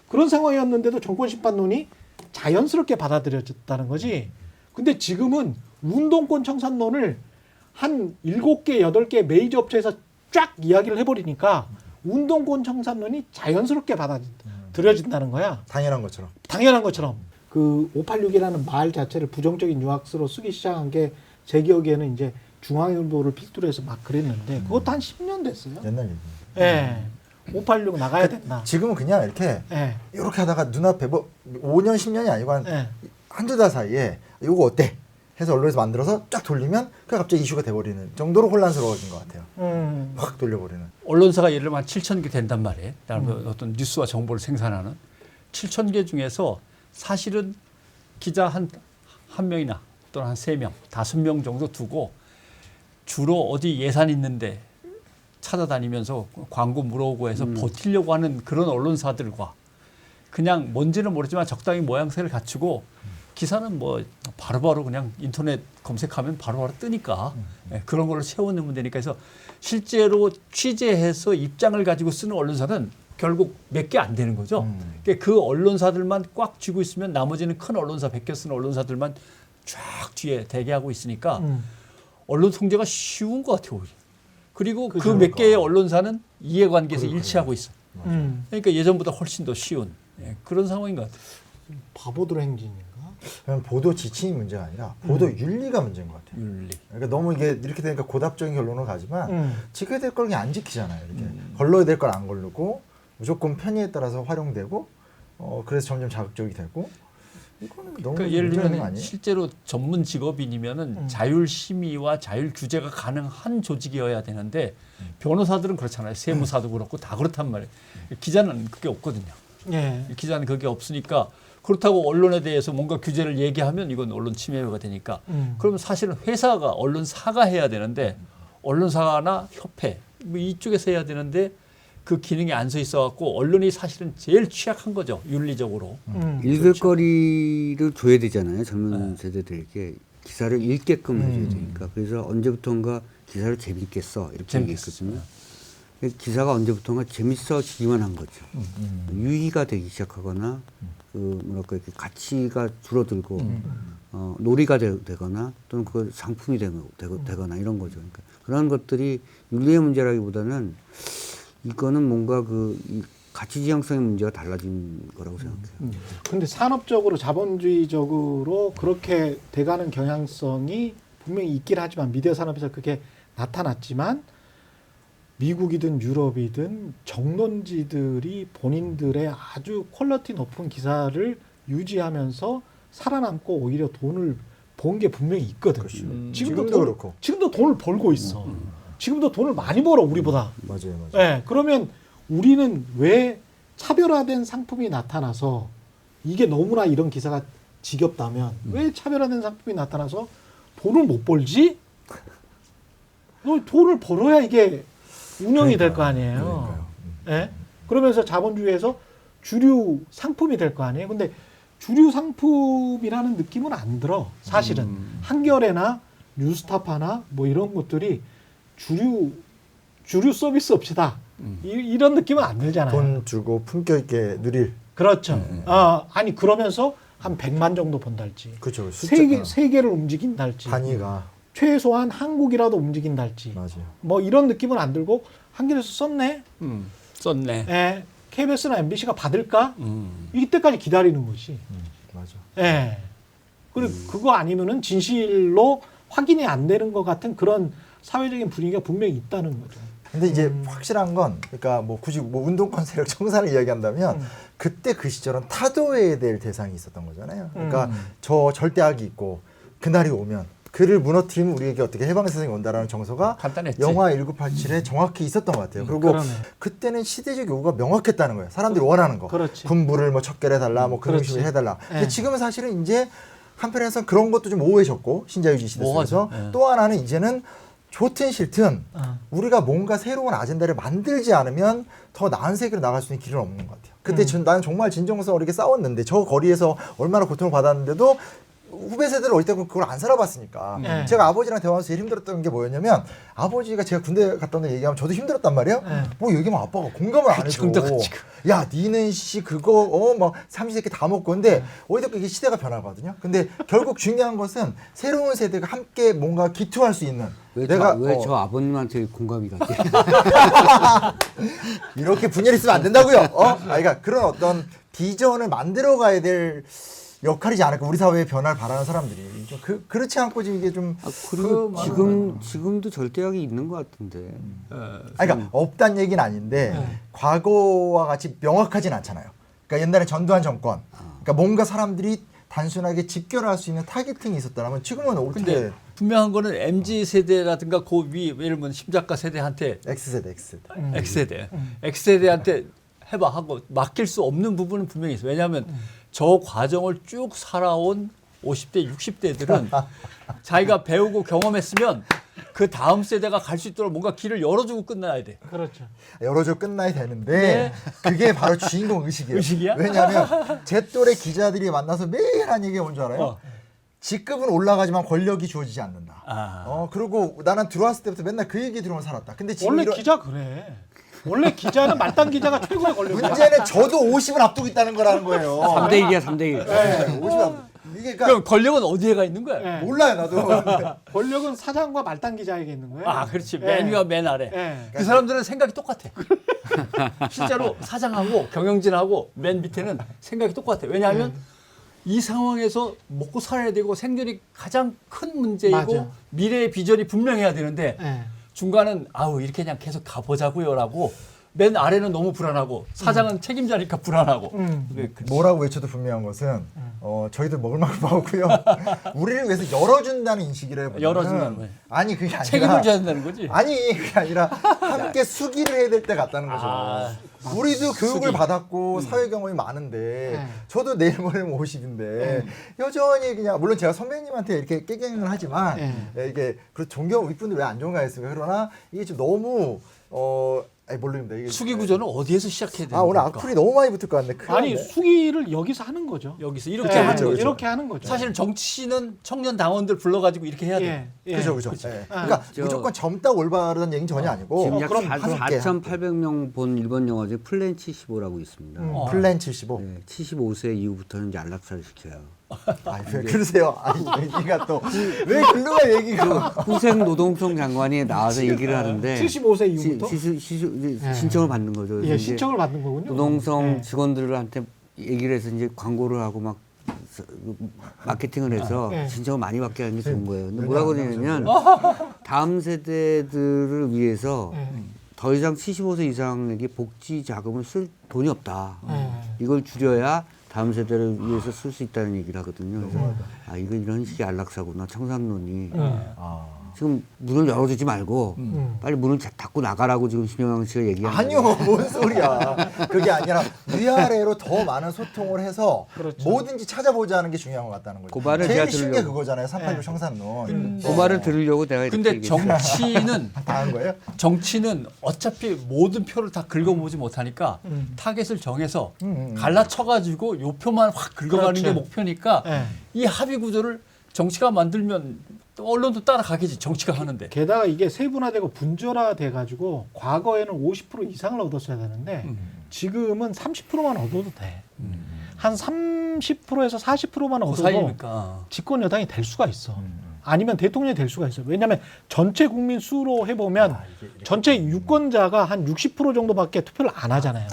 그런 상황이었는데도 정권 심판론이 자연스럽게 받아들여졌다는 거지. 근데 지금은 운동권 청산론을 한 7개, 8개 메이저 업체에서 쫙 이야기를 해버리니까 운동권 청산론이 자연스럽게 받아들여진다는 거야. 당연한 것처럼. 당연한 것처럼. 그 586이라는 말 자체를 부정적인 뉘앙스로 쓰기 시작한 게 제 기억에는 이제 중앙일보를 필두로 해서 막 그랬는데 그것도 한 10년 됐어요. 옛날 얘기. 예. 586 나가야 된다. 지금은 그냥 이렇게 예. 이렇게 하다가 눈앞에 뭐 5년 10년이 아니고 예. 한두 달 사이에 이거 어때? 해서 언론에서 만들어서 쫙 돌리면 그 갑자기 이슈가 돼버리는 정도로 혼란스러워진 것 같아요. 확 돌려버리는. 언론사가 예를 들면 한 7,000개 된단 말이에요. 어떤 뉴스와 정보를 생산하는 7,000개 중에서 사실은 기자 한 명이나 또는 한 3명, 5명 정도 두고 주로 어디 예산 있는데 찾아다니면서 광고 물어오고 해서 버티려고 하는 그런 언론사들과 그냥 뭔지는 모르지만 적당히 모양새를 갖추고 기사는 뭐 바로바로 그냥 인터넷 검색하면 바로바로 뜨니까 그런 걸로 채워넣으면 되니까 해서 실제로 취재해서 입장을 가지고 쓰는 언론사는 결국 몇 개 안 되는 거죠. 그러니까 그 언론사들만 꽉 쥐고 있으면 나머지는 큰 언론사 100개 쓰는 언론사들만 쫙 뒤에 대기하고 있으니까 언론 통제가 쉬운 것 같아요. 오히려. 그리고 그 몇 개의 언론사는 이해관계에서 일치하고 있어. 그러니까 예전보다 훨씬 더 쉬운 그런 상황인 것 같아요. 바보들 행진인가? 그냥 보도 지침이 문제가 아니라 보도 윤리가 문제인 것 같아요. 윤리. 그러니까 너무 이게 이렇게 되니까 고답적인 결론을 가지만 지켜야 될 걸 안 지키잖아요. 이렇게 걸러야 될 걸 안 걸르고 무조건 편의에 따라서 활용되고 그래서 점점 자극적이 되고 이거는 너무 그러니까 예를 문제가 있는 거 들면 아니에요? 실제로 전문 직업인이면은 자율 심의와 자율 규제가 가능한 조직이어야 되는데 변호사들은 그렇잖아요. 세무사도 그렇고 다 그렇단 말이에요. 기자는 그게 없거든요. 예. 기자는 그게 없으니까 그렇다고 언론에 대해서 뭔가 규제를 얘기하면 이건 언론 침해가 되니까 그러면 사실은 회사가 언론사가 해야 되는데 언론사나 협회 뭐 이쪽에서 해야 되는데 그 기능이 안 서 있어 갖고 언론이 사실은 제일 취약한 거죠. 윤리적으로. 읽을 거리를 줘야 되잖아요. 젊은 세대들에게 기사를 읽게끔 해줘야 되니까. 그래서 언제부턴가 기사를 재밌게 써 이렇게 얘기했거든요. 기사가 언제부턴가 재밌어지기만 한 거죠. 유의가 되기 시작하거나 그 뭐랄까 이렇게 가치가 줄어들고 놀이가 되거나 또는 그 상품이 되거나 이런 거죠. 그러니까 그런 것들이 윤리의 문제라기보다는 이거는 뭔가 이 가치 지향성의 문제가 달라진 거라고 생각해요. 근데 산업적으로 자본주의적으로 그렇게 돼가는 경향성이 분명히 있긴 하지만 미디어 산업에서 그게 나타났지만 미국이든 유럽이든 정론지들이 본인들의 아주 퀄리티 높은 기사를 유지하면서 살아남고 오히려 돈을 번 게 분명히 있거든. 지금도 그렇고. 지금도 돈을 벌고 있어. 지금도 돈을 많이 벌어 우리보다. 맞아요. 네, 그러면 우리는 왜 차별화된 상품이 나타나서 이게 너무나 이런 기사가 지겹다면 왜 차별화된 상품이 나타나서 돈을 못 벌지? 돈을 벌어야 이게 운영이 될 거 아니에요. 예? 그러면서 자본주의에서 주류 상품이 될 거 아니에요. 근데 주류 상품이라는 느낌은 안 들어. 사실은 한겨레나 뉴스타파나 뭐 이런 것들이 주류 서비스 업체다. 이런 느낌은 안 들잖아요. 돈 주고 품격 있게 누릴. 그렇죠. 아니 그러면서 한 100만 정도 번달지. 그렇죠. 세계를 움직인달지. 단위가 최소한 한국이라도 움직인달지. 맞아요. 뭐 이런 느낌은 안 들고 한겨레에서 썼네. 썼네. 예. KBS나 MBC가 받을까? 이때까지 기다리는 거지. 맞아. 예. 그리고 그거 아니면은 진실로 확인이 안 되는 것 같은 그런 사회적인 분위기가 분명히 있다는 거죠. 근데 이제 확실한 건 그러니까 뭐 굳이 뭐 운동권 세력 청산을 이야기한다면 그때 그 시절은 타도해야 될 대상이 있었던 거잖아요. 그러니까 저 절대악이 있고 그날이 오면 그를 무너뜨리면 우리에게 어떻게 해방의 세상이 온다라는 정서가 간단했지. 영화 1987에 정확히 있었던 것 같아요. 그리고 그러네. 그때는 시대적 요구가 명확했다는 거예요. 사람들이 원하는 거. 그렇지. 군부를 뭐 척결해달라, 뭐 그렇지. 금융심을 해달라. 근데 네. 지금은 사실은 이제 한편에서는 그런 것도 좀 오해졌고 신자유주의 시대에서 네. 또 하나는 이제는 좋든 싫든 우리가 뭔가 새로운 아젠다를 만들지 않으면 더 나은 세계로 나갈 수 있는 길은 없는 것 같아요. 그때 나는 정말 진정성 어리게 싸웠는데 저 거리에서 얼마나 고통을 받았는데도 후배 세대를 어릴 때 그걸 안 살아봤으니까 네. 제가 아버지랑 대화하면서 제일 힘들었던 게 뭐였냐면 아버지가 제가 군대 갔다 온다 얘기하면 저도 힘들었단 말이에요. 네. 뭐 얘기하면 아빠가 공감을 안 해줘. 지금도 같이. 야 니는 씨 그거 막 삼시세끼 다 먹고 근데 어디든 이게 시대가 변하거든요. 근데 결국 중요한 것은 새로운 세대가 함께 뭔가 기투할 수 있는 왜 저 아버님한테 공감이 가지? 이렇게 분열이 있으면 안 된다고요. 그러니까 그런 어떤 비전을 만들어가야 될 역할이지 않을까. 우리 사회의 변화를 바라는 사람들이 좀 그렇지 않고 지금 이게 좀 그리고 지금도 절대악이 있는 것 같은데. 그러니까 없단 얘기는 아닌데 과거와 같이 명확하진 않잖아요. 그러니까 옛날에 전두환 정권, 그러니까 뭔가 사람들이 단순하게 집결할 수 있는 타겟팅이 있었다면 지금은 어떻게? 근데 분명한 거는 MZ 세대라든가 그 위 예를 들면 심작가 세대한테 X세대. X세대, X세대한테 해봐 하고 맡길 수 없는 부분은 분명히 있어요. 왜냐하면 저 과정을 쭉 살아온 50대, 60대들은 자기가 배우고 경험했으면 그 다음 세대가 갈 수 있도록 뭔가 길을 열어주고 끝나야 돼. 그렇죠. 열어줘 끝나야 되는데 네. 그게 바로 주인공 의식이에요. 의식이야? 왜냐하면 제 또래 기자들이 만나서 매일 한 얘기가 뭔지 알아요? 직급은 올라가지만 권력이 주어지지 않는다. 그리고 나는 들어왔을 때부터 맨날 그 얘기 들으면 살았다. 근데 지금 원래 기자 그래. 원래 기자는 말단 기자가 최고의 권력이야. 문제는 저도 50을 앞두고 있다는 거라는 거예요. 3대1이야 3대1. 네, 50을 앞두고. 이게 그러니까 그럼 권력은 어디에 가 있는 거야? 네. 몰라요 나도. 권력은 사장과 말단 기자에게 있는 거예요. 아, 그렇지. 네. 맨 위와 맨 아래. 네. 그 사람들은 생각이 똑같아. 실제로 사장하고 경영진하고 맨 밑에는 생각이 똑같아. 왜냐하면 이 상황에서 먹고 살아야 되고 생존이 가장 큰 문제이고 맞아. 미래의 비전이 분명해야 되는데 네. 중간은 아우 이렇게 그냥 계속 가보자고요라고 맨 아래는 너무 불안하고 사장은 책임자니까 불안하고 네, 그렇지. 뭐라고 외쳐도 분명한 것은 저희들 먹을 만큼 먹고요. 우리를 위해서 열어준다는 인식이래요. 열어준다는 거예요. 아니 그게 아니라 책임을 져야 된다는 거지. 아니 그게 아니라 함께 수기를 해야 될 때 같다는 거죠. 우리도 교육을 받았고 사회 경험이 많은데 저도 내일 모레면 50인데 여전히 그냥 물론 제가 선배님한테 이렇게 깨갱을 하지만 이게 그 존경 윗분들 왜 안 좋은가 했습니까? 그러나 이게 좀 너무 모릅니다. 이게 수기 구조는 어디에서 시작해야 되는 오늘 겁니까? 악플이 너무 많이 붙을 것 같네. 아니 수기를 여기서 하는 거죠. 여기서 이렇게 네, 하는 그렇죠, 거죠. 그렇죠. 이렇게 하는 거죠. 사실은 정치는 청년 당원들 불러가지고 이렇게 해야 돼. 예. 그죠, 그죠. 예. 그러니까 저- 무조건 젊다 올바르다는 얘기는 전혀 아니고 지금 약 그럼 함께. 4,800명 본 일본 영화 중에 플랜 75라고 있습니다. 플랜 75. 네, 75세 이후부터는 이제 안락사를 시켜요. 아, 왜 그러세요? 아니, 얘기가 또 왜 글로가 얘기가 후생 노동청 장관이 나와서 얘기를 하는데 75세 이후부터 신청을 받는 거죠. 그래서 예, 이제 신청을 받는 거군요. 노동청 예. 직원들한테 얘기를 해서 이제 광고를 하고 막 마케팅을 해서 예. 신청을 많이 받게 하는 게 좋은 거예요. 근데 뭐라고 그러냐면 다음 세대들을 위해서 예. 더 이상 75세 이상에게 복지 자금을 쓸 돈이 없다. 예. 이걸 줄여야 다음 세대를 위해서 쓸 수 있다는 얘기를 하거든요. 그래서 아 이거 이런 식의 안락사구나 청산론이 지금 문을 열어주지 말고 빨리 문을 닫고 나가라고 지금 심영양 씨가 얘기하는 아니요, 뭔 소리야. 그게 아니라 위아래로 더 많은 소통을 해서 그렇죠. 뭐든지 찾아보자는 게 중요한 것 같다는 거죠. 그 말을 제일 제가 쉬운 게 들으려고. 그거잖아요. 386 청산론. 그 말을 들으려고 내가 이렇게 근데 얘기했어요. 정치는 다 한 거예요? 정치는 어차피 모든 표를 다 긁어보지 못하니까 타겟을 정해서 갈라쳐가지고 요 표만 확 긁어가는 그렇죠. 게 목표니까 예. 이 합의 구조를 정치가 만들면 또 언론도 따라가겠지. 정치가 하는데. 게다가 이게 세분화되고 분절화돼 가지고 과거에는 50% 이상을 얻었어야 되는데 지금은 30%만 얻어도 돼. 한 30%에서 40%만 그 얻어도 사이니까. 집권 여당이 될 수가 있어. 아니면 대통령이 될 수가 있어요. 왜냐하면 전체 국민 수로 해보면 전체 유권자가 한 60% 정도밖에 투표를 안 하잖아요.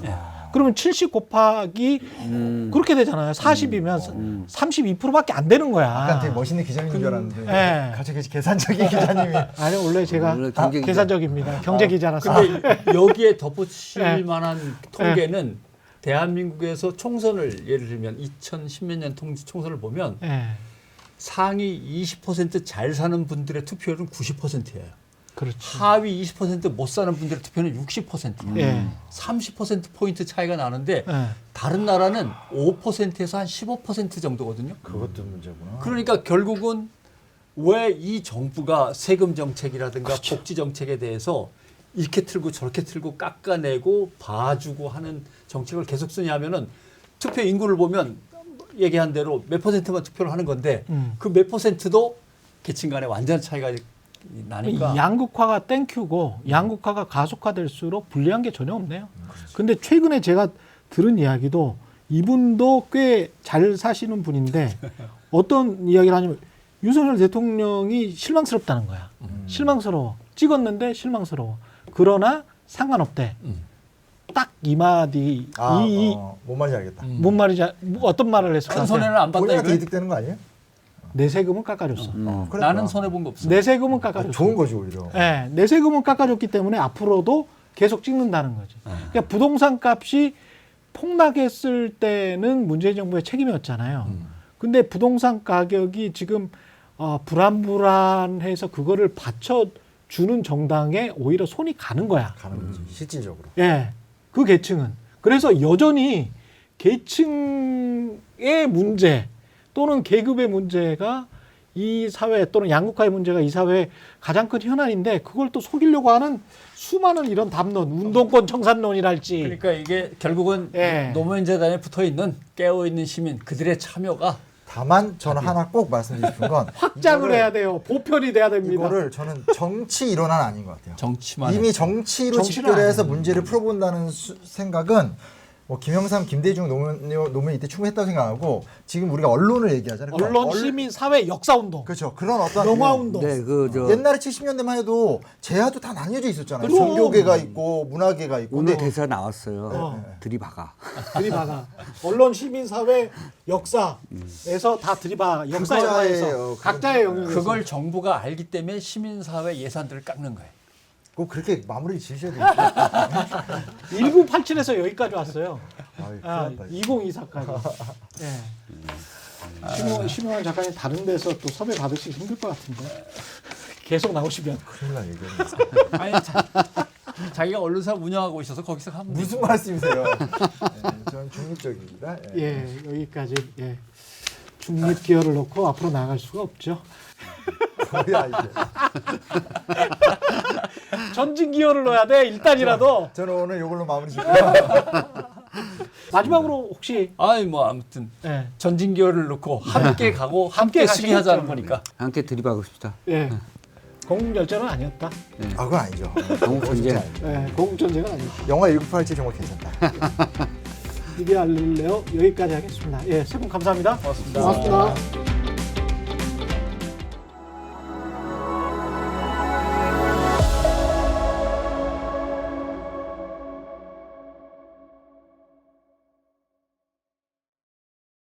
그러면 70 곱하기 그렇게 되잖아요. 40이면 32%밖에 안 되는 거야. 약간 되게 멋있는 기자님인 줄 알았는데 예. 갑자기 계산적인 기자님이 아니 원래 제가 원래 경제 기자. 계산적입니다. 경제 기자라서. 근데 여기에 덧붙일 네. 만한 통계는 대한민국에서 총선을 예를 들면 2010몇 년 총선을 보면 예. 상위 20% 잘 사는 분들의 투표율은 90%예요. 그렇죠. 하위 20% 못 사는 분들의 투표는 60%예요. 예. 30%포인트 차이가 나는데 예. 다른 나라는 5%에서 한 15% 정도거든요. 그것도 문제구나. 그러니까 결국은 왜 이 정부가 세금 정책이라든가 복지 정책에 대해서 이렇게 틀고 저렇게 틀고 깎아내고 봐주고 하는 정책을 계속 쓰냐면은 투표 인구를 보면 얘기한 대로 몇 %만 투표를 하는 건데 그 몇 %도 계층 간에 완전 차이가 나니까 양극화가 땡큐고 양극화가 가속화될수록 불리한 게 전혀 없네요. 근데 최근에 제가 들은 이야기도 이분도 꽤 잘 사시는 분인데 어떤 이야기를 하냐면 윤석열 대통령이 실망스럽다는 거야. 실망스러워. 찍었는데 실망스러워. 그러나 상관없대. 딱 이 마디 뭔 말인지 알겠다. 뭔 말이지? 어떤 말을 했을 것 큰 같아요? 손해는 안 받다 본인한테 이거. 이득되는 거 아니에요? 내 세금은 깎아줬어. 그러니까. 나는 손해 본 거 없어. 내 세금은 깎아줬어. 좋은 거지 오히려. 네, 내 세금은 깎아줬기 때문에 앞으로도 계속 찍는다는 거지. 그러니까 부동산 값이 폭락했을 때는 문재인 정부의 책임이었잖아요. 근데 부동산 가격이 지금 불안해서 그거를 받쳐주는 정당에 오히려 손이 가는 거야. 가는 거지 실질적으로. 예, 그 계층은. 그래서 여전히 계층의 문제 또는 계급의 문제가 이 사회 또는 양극화의 문제가 이 사회의 가장 큰 현안인데 그걸 또 속이려고 하는 수많은 이런 담론, 운동권 청산론이랄지. 그러니까 이게 결국은 예. 노무현 재단에 붙어 있는 깨어 있는 시민 그들의 참여가 다만 저는 하나 꼭 말씀드리고 싶은 건 확장을 해야 돼요. 보편이 돼야 됩니다. 이거를 저는 정치 일원은 아닌 것 같아요. 정치만 이미 정치로 정치는 직결해서 아니에요. 문제를 풀어본다는 생각은 뭐 김영삼, 김대중 노무현 이때 충분했다고 생각하고 지금 우리가 언론을 얘기하잖아요. 언론, 시민, 사회, 역사운동. 그렇죠. 그런 어떤 영화운동. 네, 옛날에 70년대만 해도 재하도 다 나뉘어져 있었잖아요. 그럼. 종교계가 있고 문화계가 있고. 오늘 근데 대사 나왔어요. 어. 들이박아. 들이박아. 언론, 시민, 사회, 역사에서 다 들이박아. 역사 각자의, 영화에서 각자의 영역에서. 그걸 정부가 알기 때문에 시민사회 예산들을 깎는 거예요. 꼭 그렇게 마무리 지으셔야 돼요. 1987에서 여기까지 왔어요. 아이, 아, 큰일 났다, 2024까지. 예. 심우환 작가님 다른 데서 또 섭외 받으시기 힘들 것 같은데. 계속 나오시면. 큰일 날 얘기는. 아니 자기가 언론사 운영하고 있어서 거기서 하면 무슨 말씀이세요? 네, 저는 중립적입니다. 예. 예, 여기까지. 예. 중립 기여를 놓고 앞으로 나갈 수가 없죠. 뭐야 이게. 전진 기여를 넣어야 돼. 일단이라도. 저는 오늘 이걸로 마무리 짓고요. 마지막으로 혹시 아니 뭐 아무튼 예. 전진기어를 놓고 함께 가고 함께 함께 승리하자는 가시겠죠. 거니까. 함께 들이박읍시다. 예. 공공열전은 아니었다. 아 그건 아니죠. 한국 전쟁. 예, 공공전쟁은 아니었다. 영화 1987 정말 괜찮다. 미디어 알릴레오 여기까지 하겠습니다. 예, 세 분 감사합니다. 고맙습니다. 고맙습니다.